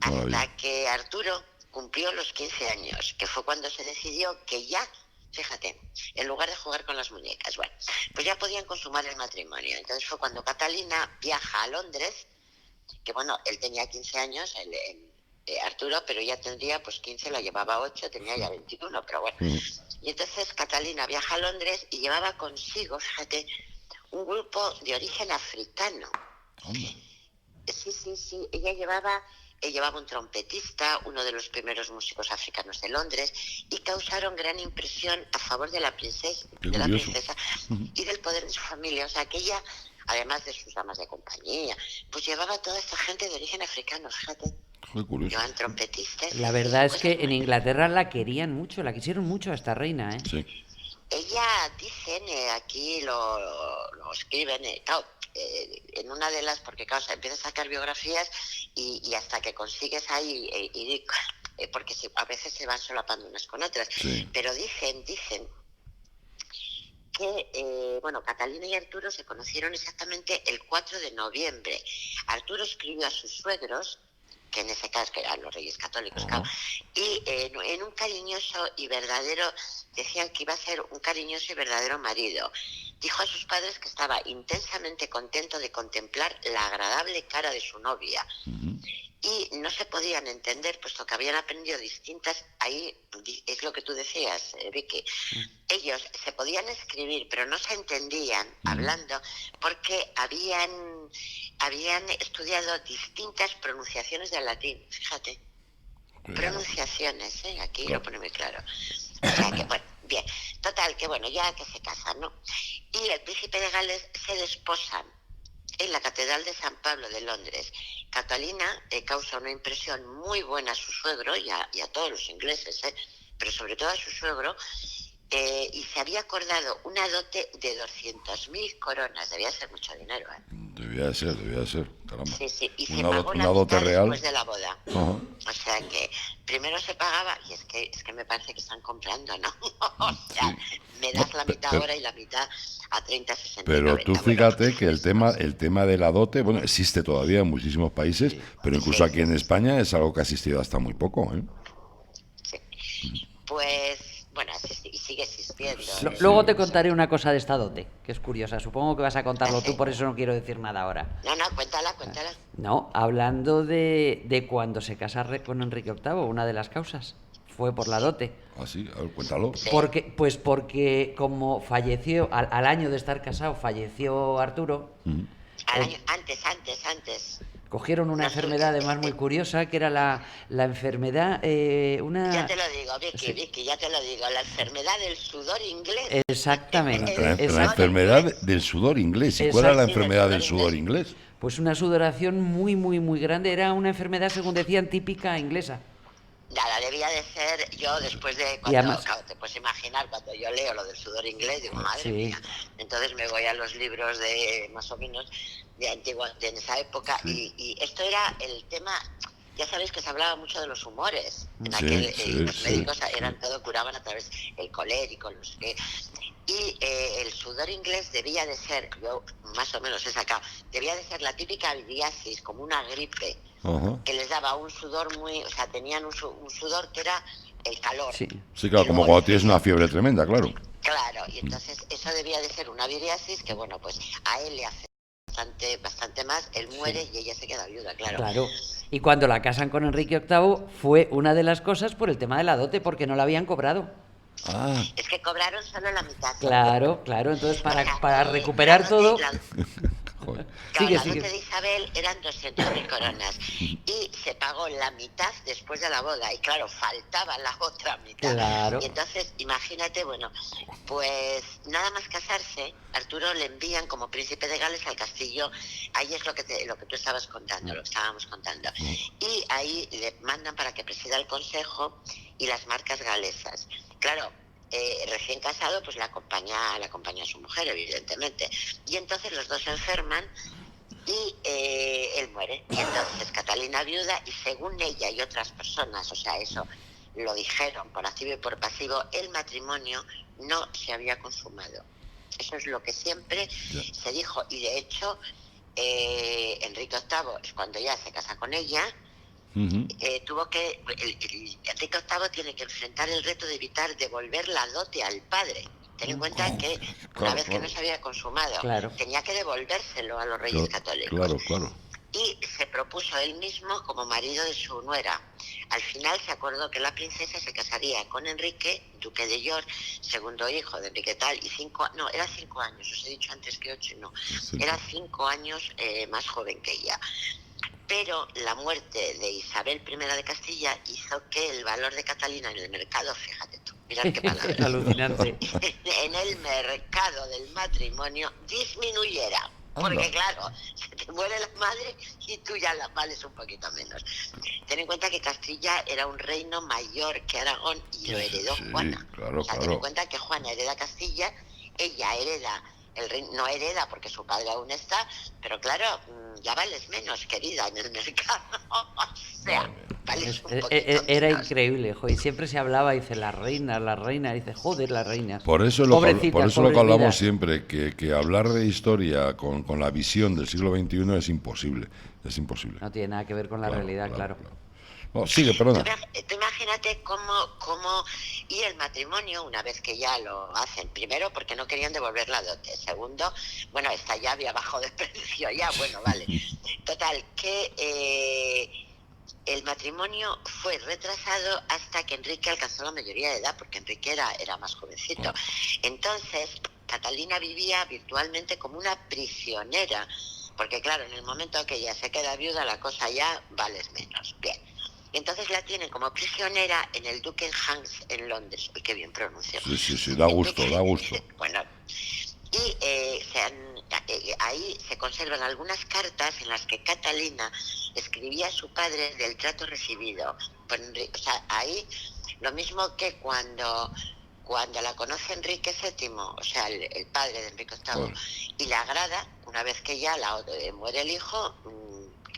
[SPEAKER 5] Hasta que Arturo cumplió los 15 años, que fue cuando se decidió que ya, fíjate, en lugar de jugar con las muñecas, bueno, pues ya podían consumar el matrimonio. Entonces fue cuando Catalina viaja a Londres, que bueno, él tenía 15 años, Arturo, pero ya tendría pues 15, la llevaba 8, tenía ya 21, pero bueno. Y entonces Catalina viaja a Londres y llevaba consigo, fíjate, un grupo de origen africano. Sí, ella llevaba un trompetista, uno de los primeros músicos africanos de Londres, y causaron gran impresión a favor de la princesa y del poder de su familia. O sea, que ella, además de sus damas de compañía, pues llevaba a toda esta gente de origen africano, fíjate.
[SPEAKER 2] Muy curioso.
[SPEAKER 5] Llevaban trompetistas.
[SPEAKER 3] La verdad es que en Inglaterra la querían mucho, la quisieron mucho a esta reina, ¿eh?
[SPEAKER 2] Sí.
[SPEAKER 5] Ella, dicen, aquí lo escriben, claro, en una de las, porque claro, empieza a sacar biografías y hasta que consigues ahí, porque a veces se van solapando unas con otras, pero dicen que, bueno, Catalina y Arturo se conocieron exactamente el 4 de noviembre. Arturo escribió a sus suegros, que en ese caso que eran los reyes católicos, claro, y en un cariñoso y verdadero, decían que iba a ser un cariñoso y verdadero marido. Dijo a sus padres que estaba intensamente contento de contemplar la agradable cara de su novia. Y no se podían entender, puesto que habían aprendido distintas, ahí es lo que tú decías, Vicky, ellos se podían escribir, pero no se entendían hablando, porque habían estudiado distintas pronunciaciones del latín, fíjate, pronunciaciones, aquí lo pone muy claro. O sea que, bueno, bien, total, que bueno, ya que se casan, ¿no? Y el príncipe de Gales se desposan en la Catedral de San Pablo de Londres. Catalina causa una impresión muy buena a su suegro y a todos los ingleses, pero sobre todo a su suegro, y se había acordado una dote de 200.000 coronas, debía ser mucho dinero, ¿eh?
[SPEAKER 2] Debía de ser, caramba.
[SPEAKER 5] Sí, sí, y se
[SPEAKER 2] Una,
[SPEAKER 5] pagó
[SPEAKER 2] una
[SPEAKER 5] la
[SPEAKER 2] dote
[SPEAKER 5] mitad
[SPEAKER 2] real.
[SPEAKER 5] después de la boda.
[SPEAKER 2] Ajá.
[SPEAKER 5] O sea que primero se pagaba, y es que me parece que están comprando, ¿no? O sea,
[SPEAKER 2] Sí.
[SPEAKER 5] me
[SPEAKER 2] No,
[SPEAKER 5] das la mitad ahora y la mitad a 30, 60 y
[SPEAKER 2] pero
[SPEAKER 5] 90.
[SPEAKER 2] tú fíjate que el tema de la dote, bueno, existe todavía en muchísimos países, pero incluso aquí en España es algo que ha existido hasta muy poco, ¿eh?
[SPEAKER 5] Sí. Pues, bueno, y sigue existiendo.
[SPEAKER 3] Luego te contaré una cosa de esta dote, que es curiosa. Supongo que vas a contarlo tú,
[SPEAKER 5] Sí.
[SPEAKER 3] por eso no quiero decir nada ahora.
[SPEAKER 5] No, cuéntala.
[SPEAKER 3] No, hablando de cuando se casa con Enrique VIII, una de las causas fue por la dote.
[SPEAKER 2] Ah, sí, a ver, cuéntalo.
[SPEAKER 5] Sí.
[SPEAKER 3] Porque como falleció, al año de estar casado, falleció Arturo,
[SPEAKER 5] Al año, antes.
[SPEAKER 3] cogieron una
[SPEAKER 5] No,
[SPEAKER 3] enfermedad además muy curiosa, que era la enfermedad,
[SPEAKER 5] Ya te lo digo, Vicky, ya te lo digo. La enfermedad del sudor inglés.
[SPEAKER 3] Exactamente.
[SPEAKER 2] La enfermedad del sudor inglés. ¿Y cuál era la
[SPEAKER 5] Exacto.
[SPEAKER 2] enfermedad del sudor inglés?
[SPEAKER 3] Pues una sudoración muy, muy, muy grande. Era una enfermedad, según decían, típica inglesa.
[SPEAKER 5] Nada, debía de ser yo después de
[SPEAKER 3] Y
[SPEAKER 5] cuando,
[SPEAKER 3] además-
[SPEAKER 5] claro, te puedes imaginar, cuando yo leo lo del sudor inglés, digo, madre
[SPEAKER 3] Sí.
[SPEAKER 5] mía. Entonces me voy a los libros de, más o menos, de antigua, de esa época, y esto era el tema. Ya sabéis que se hablaba mucho de los humores. En
[SPEAKER 2] Sí,
[SPEAKER 5] aquel,
[SPEAKER 2] sí,
[SPEAKER 5] los
[SPEAKER 2] sí,
[SPEAKER 5] médicos
[SPEAKER 2] sí.
[SPEAKER 5] eran todo, curaban a través del colérico, no sé qué. Y el sudor inglés debía de ser, yo más o menos he sacado, debía de ser la típica vidiasis, como una gripe,
[SPEAKER 2] Ajá.
[SPEAKER 5] que les daba un sudor muy, o sea, tenían un sudor que era el calor.
[SPEAKER 3] Sí.
[SPEAKER 2] Sí, claro,
[SPEAKER 5] Y
[SPEAKER 2] como
[SPEAKER 5] luego
[SPEAKER 2] cuando
[SPEAKER 5] les
[SPEAKER 2] tienes
[SPEAKER 5] decían-
[SPEAKER 2] una fiebre tremenda, claro.
[SPEAKER 5] Claro, y entonces eso debía de ser una viriasis que, bueno, pues a él le hace bastante más, él muere y ella se queda viuda, claro.
[SPEAKER 3] Claro. Y cuando la casan con Enrique VIII fue una de las cosas por el tema de la dote, porque no la habían cobrado.
[SPEAKER 2] Ah,
[SPEAKER 5] Es que cobraron solo la mitad.
[SPEAKER 3] Claro, claro. Entonces,
[SPEAKER 5] O sea,
[SPEAKER 3] para recuperar
[SPEAKER 5] la
[SPEAKER 3] todo...
[SPEAKER 5] dote- la-
[SPEAKER 2] joder.
[SPEAKER 5] Claro,
[SPEAKER 3] Sigue,
[SPEAKER 5] la
[SPEAKER 3] sigue.
[SPEAKER 5] dote de Isabel eran 200.000 coronas y se pagó la mitad después de la boda, y claro, faltaba la otra mitad.
[SPEAKER 3] Claro.
[SPEAKER 5] Y entonces, imagínate, bueno, pues nada más casarse, Arturo le envían como príncipe de Gales al castillo. Ahí es lo que tú estabas contando, lo que estábamos contando. Y ahí le mandan para que presida el consejo y las marcas galesas. Claro, recién casado, pues la acompaña a su mujer, evidentemente. Y entonces los dos se enferman y él muere. Y entonces Catalina viuda, y según ella y otras personas, o sea, eso lo dijeron por activo y por pasivo, el matrimonio no se había consumado. Eso es lo que siempre se dijo. Y de hecho, Enrique VIII es cuando ya se casa con ella. Enrique VIII tiene que enfrentar el reto de evitar devolver la dote al padre. Ten en cuenta que una vez que no se había consumado,
[SPEAKER 3] Claro.
[SPEAKER 5] tenía que devolvérselo a los reyes católicos.
[SPEAKER 2] Claro.
[SPEAKER 5] Y se propuso él mismo como marido de su nuera. Al final se acordó que la princesa se casaría con Enrique, duque de York, segundo hijo de Enrique tal, y era 5 años, os he dicho antes que 8, no, era 5 años más joven que ella. Pero la muerte de Isabel I de Castilla hizo que el valor de Catalina en el mercado, fíjate tú, mirad qué palabras,
[SPEAKER 3] Alucinante.
[SPEAKER 5] en el mercado del matrimonio disminuyera. Porque claro, se te muere la madre y tú ya la vales un poquito menos. Ten en cuenta que Castilla era un reino mayor que Aragón y lo heredó Juana.
[SPEAKER 2] Claro,
[SPEAKER 5] o sea, ten en cuenta que Juana hereda Castilla, ella hereda el reino, no hereda porque su padre aún está, pero claro, ya vales menos, querida, en el mercado. O sea, vales un poquito
[SPEAKER 3] Era
[SPEAKER 5] menos.
[SPEAKER 3] increíble, jo, y siempre se hablaba, dice, la reina, dice, joder, las reinas.
[SPEAKER 2] Por eso lo que hablamos siempre, que hablar de historia con la visión del siglo XXI es imposible.
[SPEAKER 3] No tiene nada que ver con la realidad, claro.
[SPEAKER 2] No, sigue, perdona.
[SPEAKER 5] Tú imagínate cómo. Y el matrimonio, una vez que ya lo hacen, primero porque no querían devolver la dote, segundo, bueno, esta ya había bajado de precio, ya, bueno, vale. Total, que el matrimonio fue retrasado hasta que Enrique alcanzó la mayoría de edad, porque Enrique era más jovencito. Entonces, Catalina vivía virtualmente como una prisionera, porque claro, en el momento que ella se queda viuda, la cosa ya vales menos. Bien. Entonces la tienen como prisionera en el Buckingham en Londres. Uy, qué bien pronunció.
[SPEAKER 2] Sí, da gusto.
[SPEAKER 5] Bueno, y ahí se conservan algunas cartas en las que Catalina escribía a su padre del trato recibido. O sea, ahí lo mismo que cuando cuando la conoce Enrique VII, o sea, el padre de Enrique VIII,
[SPEAKER 2] Joder.
[SPEAKER 5] y la agrada, una vez que ya muere el hijo,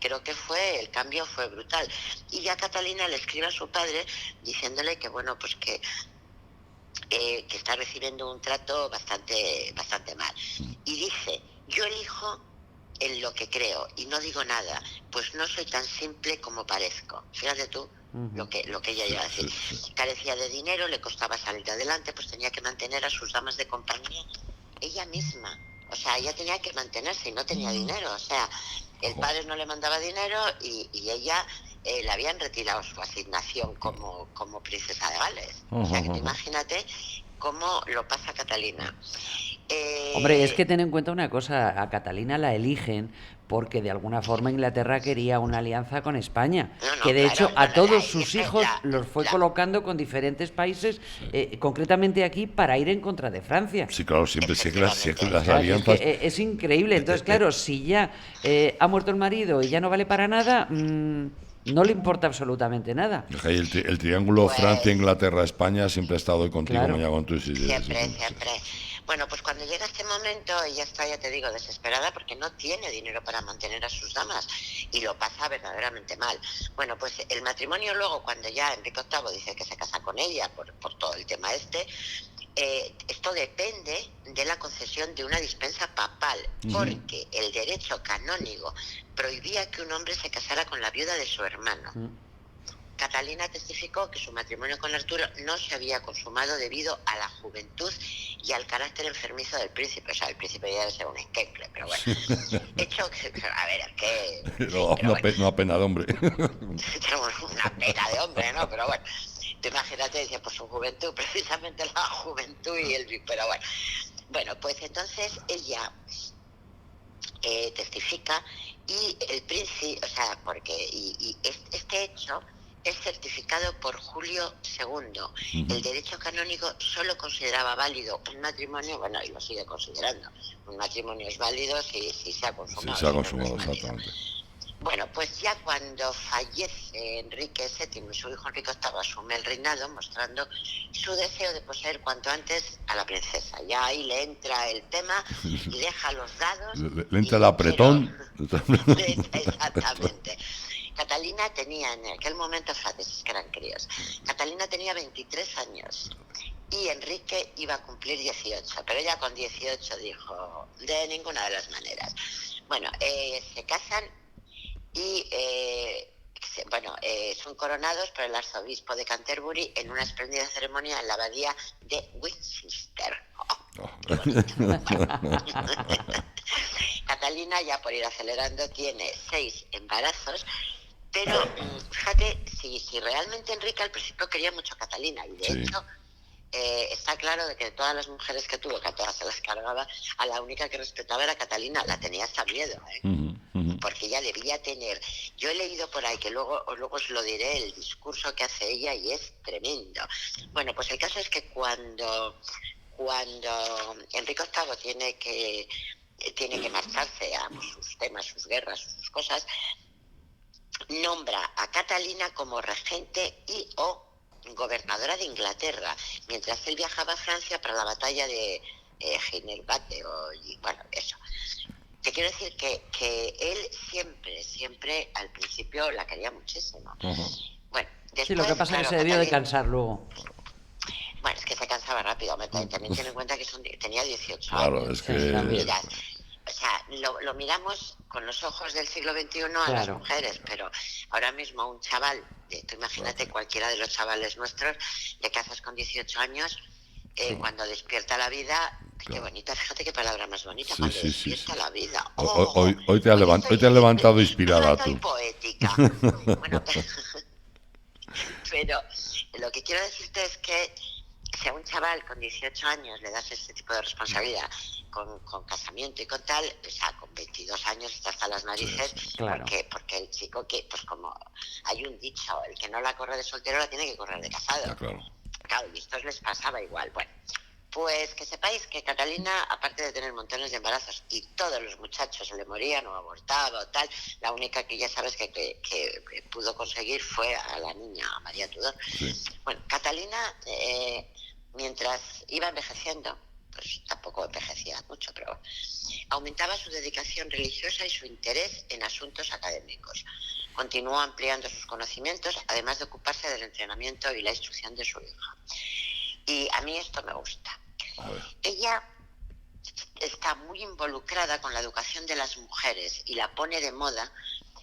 [SPEAKER 5] creo que el cambio fue brutal. Y ya Catalina le escribe a su padre diciéndole que, bueno, pues que está recibiendo un trato bastante mal. Y dice, yo elijo en lo que creo y no digo nada, pues no soy tan simple como parezco. Fíjate tú lo que ella iba a decir. Carecía de dinero, le costaba salir adelante, pues tenía que mantener a sus damas de compañía ella misma. O sea, ella tenía que mantenerse y no tenía dinero. O sea, el padre no le mandaba dinero y ella le habían retirado su asignación como princesa de Gales. O sea, que tú imagínate cómo lo pasa Catalina.
[SPEAKER 3] Hombre, es que ten en cuenta una cosa, a Catalina la eligen porque de alguna forma Inglaterra quería una alianza con España, que de hecho a todos sus hijos los fue colocando con diferentes países, concretamente aquí para ir en contra de Francia.
[SPEAKER 2] Sí, claro, siempre las alianzas...
[SPEAKER 3] Es increíble, entonces claro, si ya ha muerto el marido y ya no vale para nada... no le importa absolutamente nada.
[SPEAKER 2] El triángulo Francia, Inglaterra, España siempre ha estado contigo,
[SPEAKER 3] claro.
[SPEAKER 2] Maña Gontú.
[SPEAKER 5] Siempre. Bueno, pues cuando llega este momento, ella está, ya te digo, desesperada porque no tiene dinero para mantener a sus damas y lo pasa verdaderamente mal. Bueno, pues el matrimonio luego, cuando ya Enrique VIII dice que se casa con ella por todo el tema esto depende de la concesión de una dispensa papal, porque el derecho canónigo prohibía que un hombre se casara con la viuda de su hermano. Catalina testificó que su matrimonio con Arturo no se había consumado debido a la juventud y al carácter enfermizo del príncipe. O sea, el príncipe ya debe ser un esquencle, pero bueno. Hecho que, a ver, es que...
[SPEAKER 2] Una pena de hombre.
[SPEAKER 5] Una pena de hombre, ¿no? Pero bueno, tú imagínate, dice, por su juventud, precisamente la juventud y el... Pero bueno. Bueno, pues entonces ella testifica y el príncipe, o sea, porque... Y este hecho... es certificado por Julio II. El derecho canónico solo consideraba válido un matrimonio, bueno, y lo sigue considerando. Un matrimonio es válido si se ha consumado.
[SPEAKER 2] Sí, se ha consumado, exactamente.
[SPEAKER 5] Bueno, pues ya cuando fallece Enrique VII y su hijo Enrique VIII asume el reinado, mostrando su deseo de poseer cuanto antes a la princesa. Ya ahí le entra el tema y deja los dados.
[SPEAKER 2] Le entra el apretón.
[SPEAKER 5] Exactamente. Catalina tenía en aquel momento, fíjate, es que eran críos, Catalina tenía 23 años y Enrique iba a cumplir 18, pero ella con 18 dijo, de ninguna de las maneras. Bueno, se casan y son coronados por el arzobispo de Canterbury en una espléndida ceremonia en la abadía de Westminster. Qué bonito. Catalina, ya por ir acelerando, tiene 6 embarazos. Pero fíjate, si realmente Enrique al principio quería mucho a Catalina, y de hecho está claro de que de todas las mujeres que tuvo, que a todas se las cargaba, a la única que respetaba era Catalina, la tenía hasta miedo, porque ella debía tener, yo he leído por ahí, que luego os lo diré, el discurso que hace ella y es tremendo. Bueno, pues el caso es que cuando Enrique VIII tiene que marcharse a sus temas, sus guerras, sus cosas, nombra a Catalina como regente y o gobernadora de Inglaterra, mientras él viajaba a Francia para la batalla de Ginerbate, bueno, eso. Te quiero decir que él siempre al principio la quería muchísimo. Bueno, después,
[SPEAKER 3] sí, lo que pasa es que se debió de cansar luego.
[SPEAKER 5] Bueno, es que se cansaba rápido, también ten en cuenta que tenía 18 años.
[SPEAKER 2] Claro, es que...
[SPEAKER 5] O sea, lo miramos con los ojos del siglo XXI a las mujeres, pero ahora mismo un chaval, tú imagínate cualquiera de los chavales nuestros, le casas con 18 años, cuando despierta la vida, qué bonita, fíjate qué palabra más bonita, cuando despierta la vida.
[SPEAKER 2] Hoy te has levantado inspirada tú.
[SPEAKER 5] Poética. Bueno, pero lo que quiero decirte es que si a un chaval con 18 años le das este tipo de responsabilidad, con casamiento y con tal, o sea, con 22 años está hasta las narices, claro. porque el chico que, pues como hay un dicho, el que no la corre de soltero la tiene que correr de casado. Claro, y esto les pasaba igual. Bueno, pues que sepáis que Catalina, aparte de tener montones de embarazos y todos los muchachos se le morían o abortaba o tal, la única que ya sabes que pudo conseguir fue a la niña, a María Tudor. Sí. Bueno, Catalina mientras iba envejeciendo, pues tampoco envejecía mucho, pero aumentaba su dedicación religiosa y su interés en asuntos académicos. Continuó ampliando sus conocimientos, además de ocuparse del entrenamiento y la instrucción de su hija. Y a mí esto me gusta. Ella está muy involucrada con la educación de las mujeres y la pone de moda,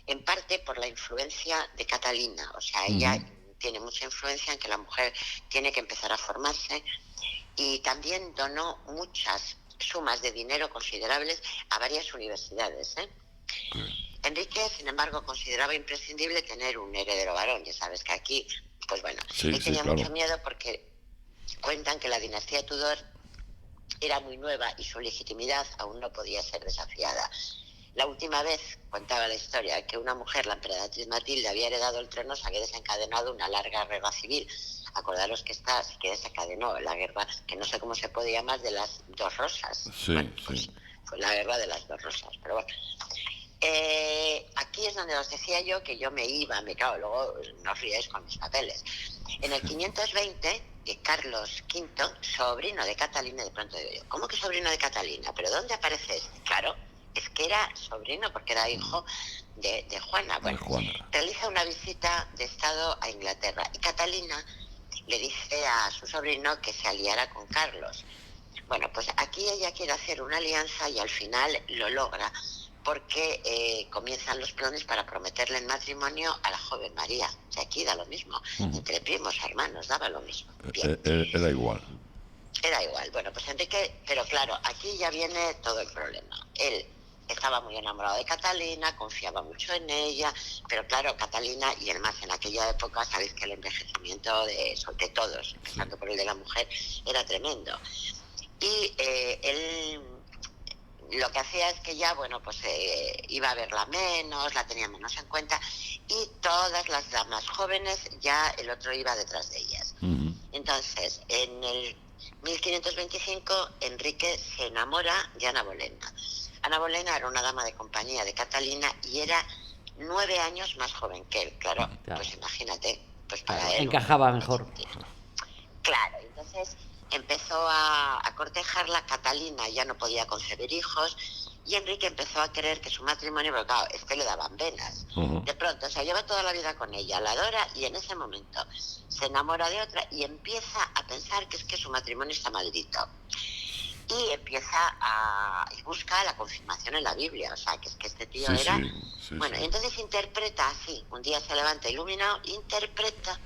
[SPEAKER 5] en parte por la influencia de Catalina. O sea, ella tiene mucha influencia en que la mujer tiene que empezar a formarse, y también donó muchas sumas de dinero considerables a varias universidades, ¿eh? Enrique, sin embargo, consideraba imprescindible tener un heredero varón. Ya sabes que aquí, pues bueno, él tenía mucho miedo porque cuentan que la dinastía Tudor era muy nueva y su legitimidad aún no podía ser desafiada. La última vez, contaba la historia, que una mujer, la emperatriz Matilde, había heredado el trono, se había desencadenado una larga guerra civil. Acordaros que esta sí que desencadenó la guerra, que no sé cómo se puede llamar, de las dos rosas. Pues fue la guerra de las dos rosas, pero bueno. Aquí es donde os decía yo que yo me iba, claro, luego no os riáis con mis papeles. En el 520, Carlos V, sobrino de Catalina, de pronto digo yo, ¿cómo que sobrino de Catalina? ¿Pero dónde aparece este? Claro, es que era sobrino porque era hijo de Juana. Bueno, realiza una visita de estado a Inglaterra y Catalina le dice a su sobrino que se aliara con Carlos. Bueno, pues aquí ella quiere hacer una alianza y al final lo logra, porque comienzan los planes para prometerle en matrimonio a la joven María. O sea, aquí da lo mismo, entre primos, hermanos, daba lo mismo.
[SPEAKER 2] Era igual.
[SPEAKER 5] Era igual. Bueno, pues Enrique, pero claro, aquí ya viene todo el problema. Él estaba muy enamorado de Catalina, confiaba mucho en ella, pero claro, Catalina, y además en aquella época, sabéis que el envejecimiento de todos, empezando por el de la mujer, era tremendo. Y él lo que hacía es que ya, bueno, pues iba a verla menos, la tenía menos en cuenta, y todas las damas jóvenes ya el otro iba detrás de ellas. Entonces, en el 1525, Enrique se enamora de Ana Bolena. Ana Bolena era una dama de compañía de Catalina y era 9 años más joven que él, claro. Pues imagínate, pues para él...
[SPEAKER 3] Encajaba mejor.
[SPEAKER 5] Claro, entonces empezó a cortejarla. Catalina ya no podía concebir hijos y Enrique empezó a creer que su matrimonio, pero claro, le daban venas. De pronto se lleva toda la vida con ella, la adora, y en ese momento se enamora de otra y empieza a pensar que es que su matrimonio está maldito. Y empieza y busca la confirmación en la Biblia. O sea, que es que este tío era... Entonces interpreta así, un día se levanta iluminado, interpreta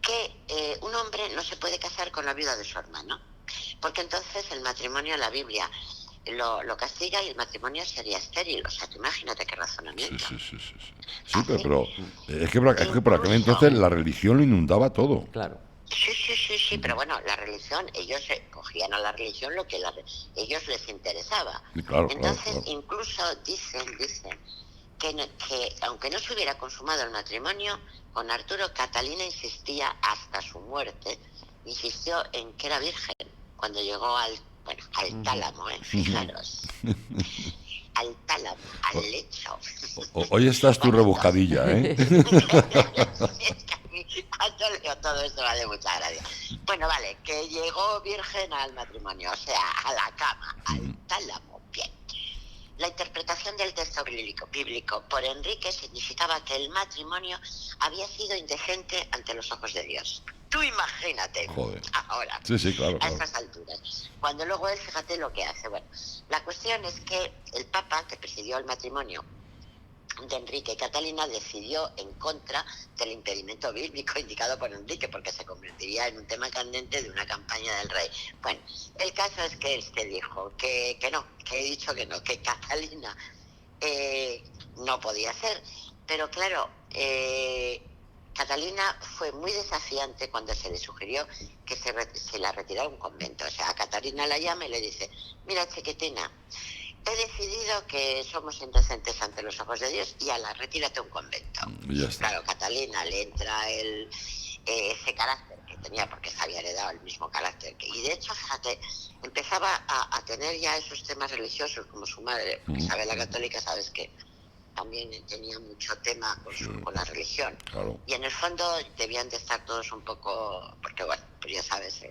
[SPEAKER 5] que un hombre no se puede casar con la viuda de su hermano, porque entonces el matrimonio en la Biblia lo castiga y el matrimonio sería estéril. O sea, tú imagínate qué razonamiento.
[SPEAKER 2] Sí, pero es que por aquel entonces la religión lo inundaba todo.
[SPEAKER 3] Claro.
[SPEAKER 5] Sí, pero bueno, la religión, ellos cogían a la religión lo que ellos les interesaba. Entonces, incluso dicen que aunque no se hubiera consumado el matrimonio con Arturo, Catalina insistía hasta su muerte, insistió en que era virgen cuando llegó al tálamo, fijaros. Al tálamo, al lecho.
[SPEAKER 2] Hoy estás tú rebuscadilla, ¿eh?
[SPEAKER 5] Cuando leo todo esto vale mucha gracia. Bueno, vale, que llegó virgen al matrimonio, o sea, a la cama, al tálamo. Bien. La interpretación del texto bíblico por Enrique significaba que el matrimonio había sido indecente ante los ojos de Dios. Tú imagínate.
[SPEAKER 2] Joder.
[SPEAKER 5] Ahora,
[SPEAKER 2] claro.
[SPEAKER 5] a estas alturas. Cuando luego él, fíjate lo que hace. Bueno, la cuestión es que el Papa, que presidió el matrimonio de Enrique y Catalina, decidió en contra del impedimento bíblico indicado por Enrique, porque se convertiría en un tema candente de una campaña del rey. Bueno, el caso es que él se dijo que no, que he dicho que no, que Catalina no podía ser. Pero claro, Catalina fue muy desafiante cuando se le sugirió que se la retirara a un convento. O sea, a Catalina la llama y le dice: mira, chiquitina, he decidido que somos indecentes ante los ojos de Dios y retírate a un convento. Claro, Catalina le entra ese carácter que tenía, porque se había heredado el mismo carácter. Y de hecho, fíjate, empezaba a tener ya esos temas religiosos como su madre, porque Isabel la Católica, sabes que también tenía mucho tema con la religión.
[SPEAKER 2] Claro.
[SPEAKER 5] Y en el fondo debían de estar todos un poco, porque bueno, pues ya sabes,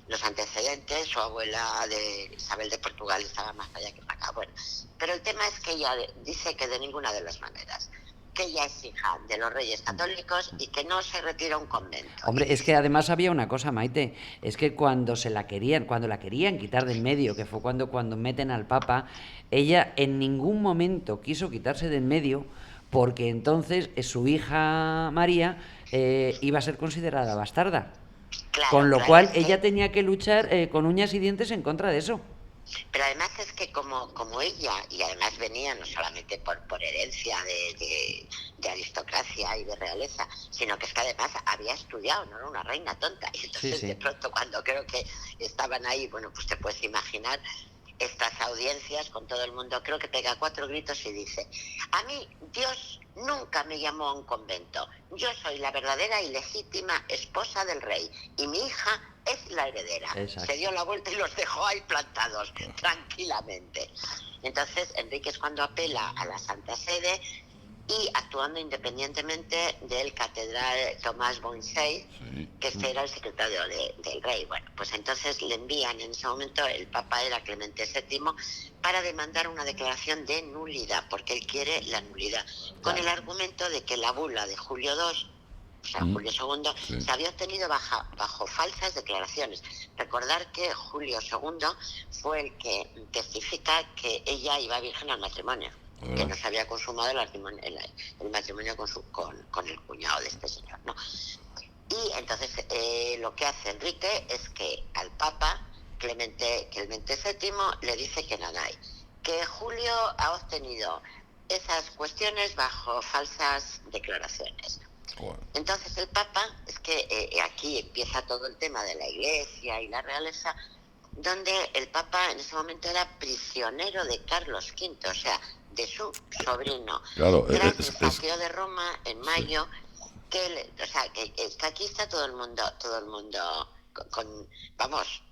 [SPEAKER 5] los antecedentes. Su abuela de Isabel de Portugal estaba más allá que para acá. Bueno, pero el tema es que ella dice que de ninguna de las maneras, que ella es hija de los reyes católicos y que no se retira a un convento.
[SPEAKER 3] Hombre, es que además había una cosa, Maite, es que cuando la querían quitar de en medio, que fue cuando meten al Papa, ella en ningún momento quiso quitarse de en medio, porque entonces su hija María iba a ser considerada bastarda.
[SPEAKER 5] Claro,
[SPEAKER 3] Con lo
[SPEAKER 5] claro,
[SPEAKER 3] cual
[SPEAKER 5] es que-
[SPEAKER 3] ella tenía que luchar con uñas y dientes en contra de eso.
[SPEAKER 5] Pero además es que como ella, y además venía no solamente por herencia de aristocracia y de realeza, sino que es que además había estudiado, no era una reina tonta. Y entonces
[SPEAKER 3] Sí.
[SPEAKER 5] de pronto cuando creo que estaban ahí, bueno, pues te puedes imaginar estas audiencias con todo el mundo, creo que pega 4 gritos y dice: a mí Dios nunca me llamó a un convento, yo soy la verdadera y legítima esposa del rey y mi hija es la heredera.
[SPEAKER 3] Exacto.
[SPEAKER 5] Se dio la vuelta y los dejó ahí plantados tranquilamente. Entonces Enrique es cuando apela a la Santa Sede y actuando independientemente del catedral Tomás Bonset,
[SPEAKER 2] Sí.
[SPEAKER 5] que este era el secretario del rey. Bueno, pues entonces le envían, en ese momento el Papa era Clemente VII, para demandar una declaración de nulidad, porque él quiere la nulidad, con el argumento de que la bula de Julio II, o sea, Julio II,
[SPEAKER 2] Sí.
[SPEAKER 5] se había obtenido bajo falsas declaraciones. Recordar que Julio II fue el que testifica que ella iba virgen al matrimonio, que no se había consumado el matrimonio con el cuñado de este señor, ¿no? Y entonces lo que hace Enrique es que al Papa Clemente VII le dice que nada hay, que Julio ha obtenido esas cuestiones bajo falsas declaraciones.
[SPEAKER 2] Joder.
[SPEAKER 5] Entonces el Papa, es que aquí empieza todo el tema de la Iglesia y la realeza, donde el Papa en ese momento era prisionero de Carlos V, o sea, de su sobrino.
[SPEAKER 2] Claro,
[SPEAKER 5] Tras el saqueo de Roma en mayo, o sea, que aquí está todo el mundo vamos,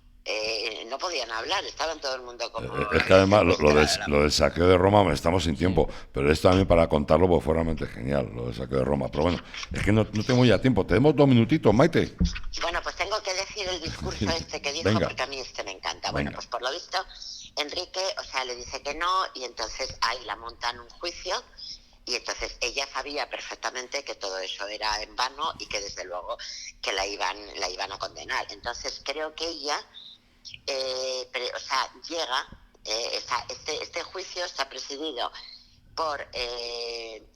[SPEAKER 5] no podían hablar, estaban todo el mundo como...
[SPEAKER 2] Es que además lo del saqueo de Roma, estamos sin tiempo, pero esto también para contarlo pues fue realmente genial, lo del saqueo de Roma. Pero bueno, es que no tengo ya tiempo. Tenemos 2 minutitos, Maite.
[SPEAKER 5] Bueno, pues tengo que decir el discurso este que dijo,
[SPEAKER 2] Venga.
[SPEAKER 5] porque a mí me encanta.
[SPEAKER 2] Venga.
[SPEAKER 5] Bueno, pues por lo visto, Enrique, o sea, le dice que no, y entonces ahí la montan un juicio, y entonces ella sabía perfectamente que todo eso era en vano y que desde luego que la iban a condenar. Entonces creo que ella, llega, este juicio está presidido por,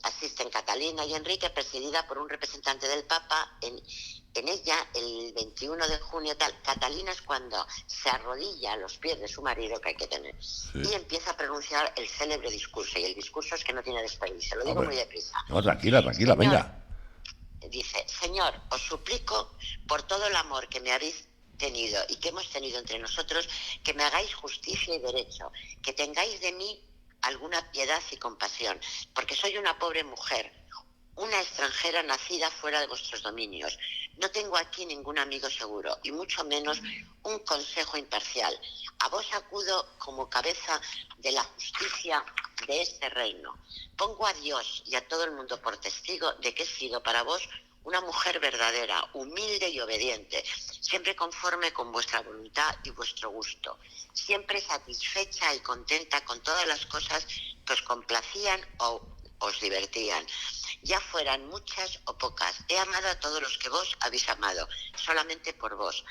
[SPEAKER 5] asisten Catalina y Enrique, presidida por un representante del Papa. En ella, el 21 de junio, Catalina es cuando se arrodilla a los pies de su marido, que hay que tener, y empieza a pronunciar el célebre discurso, y el discurso es que no tiene desperdicio, lo digo muy deprisa.
[SPEAKER 2] No, tranquila,
[SPEAKER 5] Señor,
[SPEAKER 2] venga.
[SPEAKER 5] Dice: Señor, os suplico por todo el amor que me habéis tenido y que hemos tenido entre nosotros, que me hagáis justicia y derecho, que tengáis de mí alguna piedad y compasión, porque soy una pobre mujer, una extranjera nacida fuera de vuestros dominios. No tengo aquí ningún amigo seguro, y mucho menos un consejo imparcial. A vos acudo como cabeza de la justicia de este reino. Pongo a Dios y a todo el mundo por testigo de que he sido para vos una mujer verdadera, humilde y obediente, siempre conforme con vuestra voluntad y vuestro gusto, siempre satisfecha y contenta con todas las cosas que os complacían o os divertían, ya fueran muchas o pocas. He amado a todos los que vos habéis amado, solamente por vos,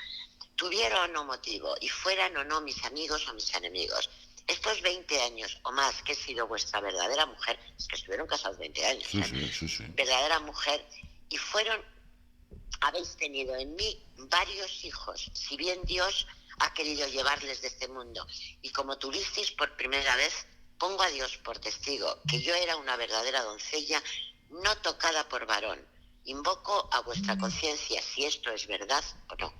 [SPEAKER 5] tuviera o no motivo, y fueran o no mis amigos o mis enemigos. Estos 20 años o más que he sido vuestra verdadera mujer, es que estuvieron casados 20 años,
[SPEAKER 2] Sí.
[SPEAKER 5] verdadera mujer, y habéis tenido en mí varios hijos, si bien Dios ha querido llevarles de este mundo, y como tuvisteis por primera vez, pongo a Dios por testigo que yo era una verdadera doncella, no tocada por varón. Invoco a vuestra conciencia si esto es verdad o no.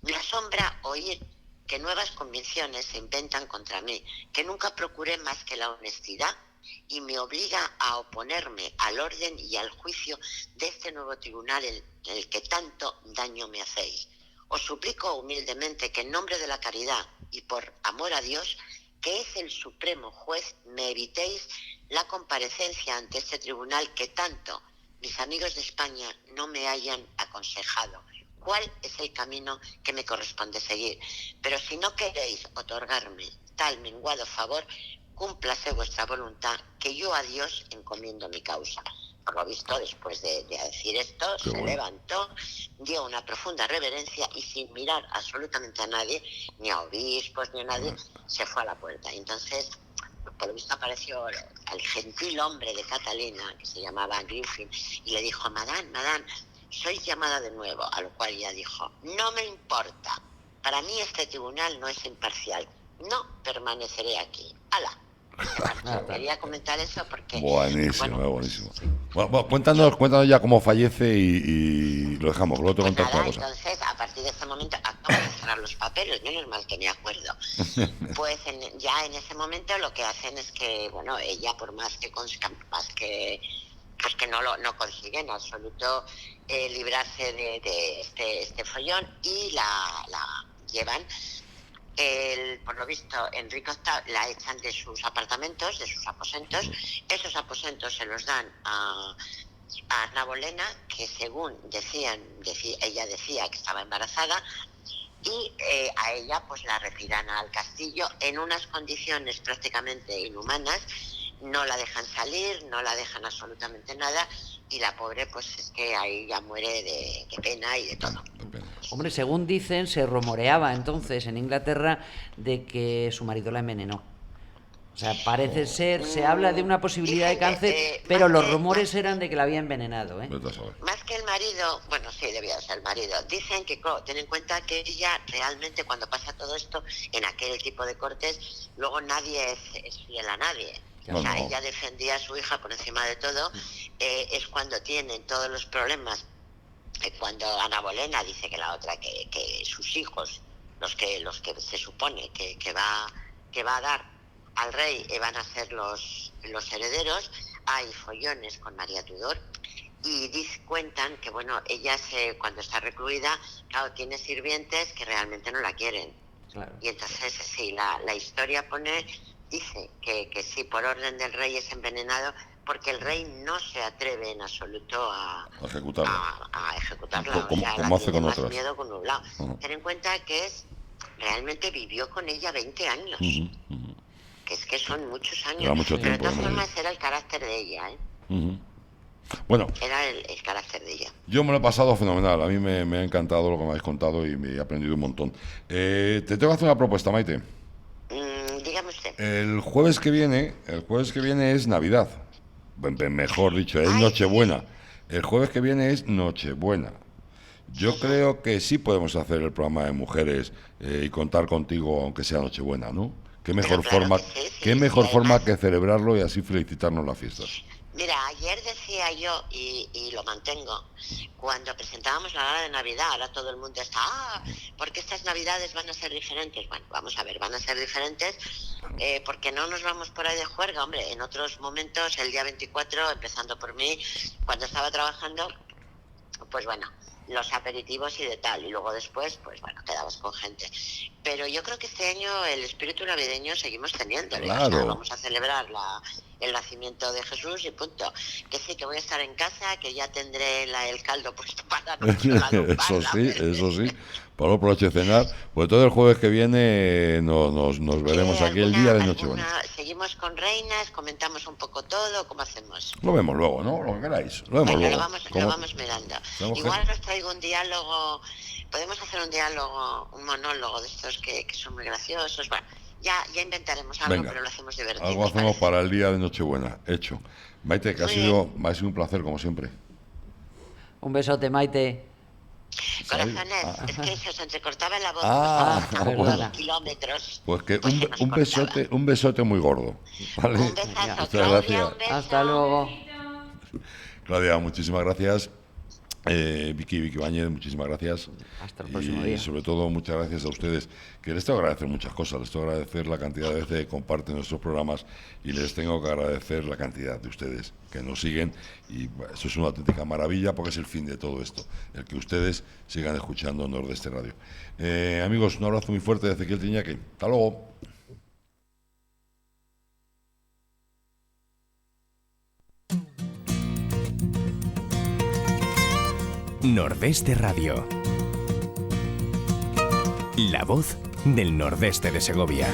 [SPEAKER 5] Me asombra oír que nuevas convicciones se inventan contra mí, que nunca procuré más que la honestidad, y me obliga a oponerme al orden y al juicio de este nuevo tribunal en el que tanto daño me hacéis. Os suplico humildemente que en nombre de la caridad y por amor a Dios, que es el supremo juez, me evitéis la comparecencia ante este tribunal que tanto mis amigos de España no me hayan aconsejado. cuál es el camino que me corresponde seguir. Pero si no queréis otorgarme tal menguado favor, cúmplase vuestra voluntad, que yo a Dios encomiendo mi causa. Por lo visto, después de decir esto,
[SPEAKER 2] Qué
[SPEAKER 5] se
[SPEAKER 2] bueno.
[SPEAKER 5] levantó, dio una profunda reverencia y sin mirar absolutamente a nadie, ni a obispos, ni a nadie, se fue a la puerta. Entonces, por lo visto apareció el gentil hombre de Catalina, que se llamaba Griffin, y le dijo: Madame, sois llamada de nuevo. A lo cual ella dijo: no me importa, para mí este tribunal no es imparcial, no permaneceré aquí. ¡Hala! Quería comentar eso porque...
[SPEAKER 2] Buenísimo,
[SPEAKER 5] bueno,
[SPEAKER 2] buenísimo. Bueno, cuéntanos ya cómo fallece y lo dejamos. Luego te
[SPEAKER 5] pues
[SPEAKER 2] contacto
[SPEAKER 5] nada,
[SPEAKER 2] una cosa.
[SPEAKER 5] entonces, a partir de ese momento, acabo de cerrar los papeles, menos mal que me acuerdo. Pues ya en ese momento lo que hacen es que, bueno, ella por más que pues que no consigue en absoluto librarse de este follón, y la llevan. Por lo visto, Enrique VIII la echan de sus apartamentos, de sus aposentos. Esos aposentos se los dan a Ana Bolena, que según ella decía que estaba embarazada, y a ella pues la retiran al castillo en unas condiciones prácticamente inhumanas. No la dejan salir, no la dejan absolutamente nada, y la pobre pues es que ahí ya muere de pena y de todo.
[SPEAKER 3] Hombre, según dicen, se rumoreaba entonces en Inglaterra de que su marido la envenenó. O sea, parece ser, se habla de una posibilidad de cáncer, pero los rumores eran de que la había envenenado, ¿eh?
[SPEAKER 5] Más que el marido, bueno, sí, debía ser el marido. Dicen que, ten en cuenta que ella realmente, cuando pasa todo esto, en aquel tipo de cortes, luego nadie es fiel a nadie.
[SPEAKER 2] No,
[SPEAKER 5] o sea,
[SPEAKER 2] no.
[SPEAKER 5] Ella defendía a su hija por encima de todo. Es cuando tienen todos los problemas, cuando Ana Bolena dice que la otra, que sus hijos, los que se supone que va a dar al rey, van a ser los herederos. Hay follones con María Tudor, y cuentan que, bueno, ella cuando está recluida, claro, tiene sirvientes que realmente no la quieren.
[SPEAKER 3] Claro.
[SPEAKER 5] Y entonces, sí, la historia dice que sí, por orden del rey es envenenado, porque el rey no se atreve en absoluto a
[SPEAKER 2] ejecutarla.
[SPEAKER 5] A ejecutarla.
[SPEAKER 2] Como
[SPEAKER 5] la
[SPEAKER 2] hace
[SPEAKER 5] tiene
[SPEAKER 2] con
[SPEAKER 5] más
[SPEAKER 2] otras.
[SPEAKER 5] miedo con un lado. Ten en cuenta que realmente vivió con ella 20 años. Que es que son muchos años.
[SPEAKER 2] Era mucho
[SPEAKER 5] Pero de
[SPEAKER 2] tiempo,
[SPEAKER 5] todas
[SPEAKER 2] ¿no?
[SPEAKER 5] formas era el carácter de ella,
[SPEAKER 2] Bueno,
[SPEAKER 5] Era el carácter de ella.
[SPEAKER 2] yo me lo he pasado fenomenal. A mí me ha encantado lo que me habéis contado y me he aprendido un montón. Te tengo que hacer una propuesta, Maite.
[SPEAKER 5] Dígame usted.
[SPEAKER 2] El jueves que viene es Navidad. Mejor dicho, es Nochebuena. El jueves que viene es Nochebuena. Yo creo que sí podemos hacer el programa de mujeres y contar contigo, aunque sea Nochebuena, ¿no? Qué mejor forma que celebrarlo y así felicitarnos las fiestas.
[SPEAKER 5] Mira, ayer decía yo, y lo mantengo, cuando presentábamos la gala de Navidad, ahora todo el mundo está, porque estas Navidades van a ser diferentes. Bueno, vamos a ver, van a ser diferentes porque no nos vamos por ahí de juerga, hombre. En otros momentos, el día 24, empezando por mí, cuando estaba trabajando, pues bueno, los aperitivos y de tal, y luego después, pues bueno, quedabas con gente. Pero yo creo que este año el espíritu navideño seguimos teniéndolo.
[SPEAKER 2] Claro.
[SPEAKER 5] O sea, vamos a celebrar el nacimiento de Jesús y punto. Que sí, que voy a estar en casa, que ya tendré el caldo puesto para la noche.
[SPEAKER 2] Eso sí, para la noche cenar. Pues todo el jueves que viene nos veremos aquí el día de Nochebuena.
[SPEAKER 5] Seguimos con reinas, comentamos un poco todo, ¿cómo hacemos?
[SPEAKER 2] Lo vemos luego, ¿no? Lo que queráis. Lo vemos luego.
[SPEAKER 5] Lo vamos mirando. Igual os traigo un diálogo, podemos hacer un diálogo, un monólogo de estos que son muy graciosos. Bueno, ya inventaremos algo. Venga, pero lo hacemos divertido.
[SPEAKER 2] Algo hacemos para el día de Nochebuena. Hecho. Maite, que ha sido un placer, como siempre.
[SPEAKER 3] Un besote, Maite.
[SPEAKER 5] Corazones, es que se os entrecortaba la voz.
[SPEAKER 2] Bueno.
[SPEAKER 5] Kilómetros.
[SPEAKER 2] Pues que un besote muy gordo. ¿Vale?
[SPEAKER 5] Un besazo,
[SPEAKER 2] muchas
[SPEAKER 5] Claudia,
[SPEAKER 2] gracias.
[SPEAKER 5] un beso.
[SPEAKER 3] Hasta luego.
[SPEAKER 2] Claudia, muchísimas gracias. Vicky Báñez, muchísimas gracias.
[SPEAKER 3] Hasta el próximo día.
[SPEAKER 2] Y sobre todo muchas gracias a ustedes, que les tengo que agradecer muchas cosas. Les tengo que agradecer la cantidad de veces que comparten nuestros programas y les tengo que agradecer la cantidad de ustedes que nos siguen, y bueno, eso es una auténtica maravilla, porque es el fin de todo esto, el que ustedes sigan escuchando Nordeste Radio. Amigos, un abrazo muy fuerte de Ezequiel Tiñaque. Hasta luego.
[SPEAKER 1] Nordeste Radio. La voz del nordeste de Segovia.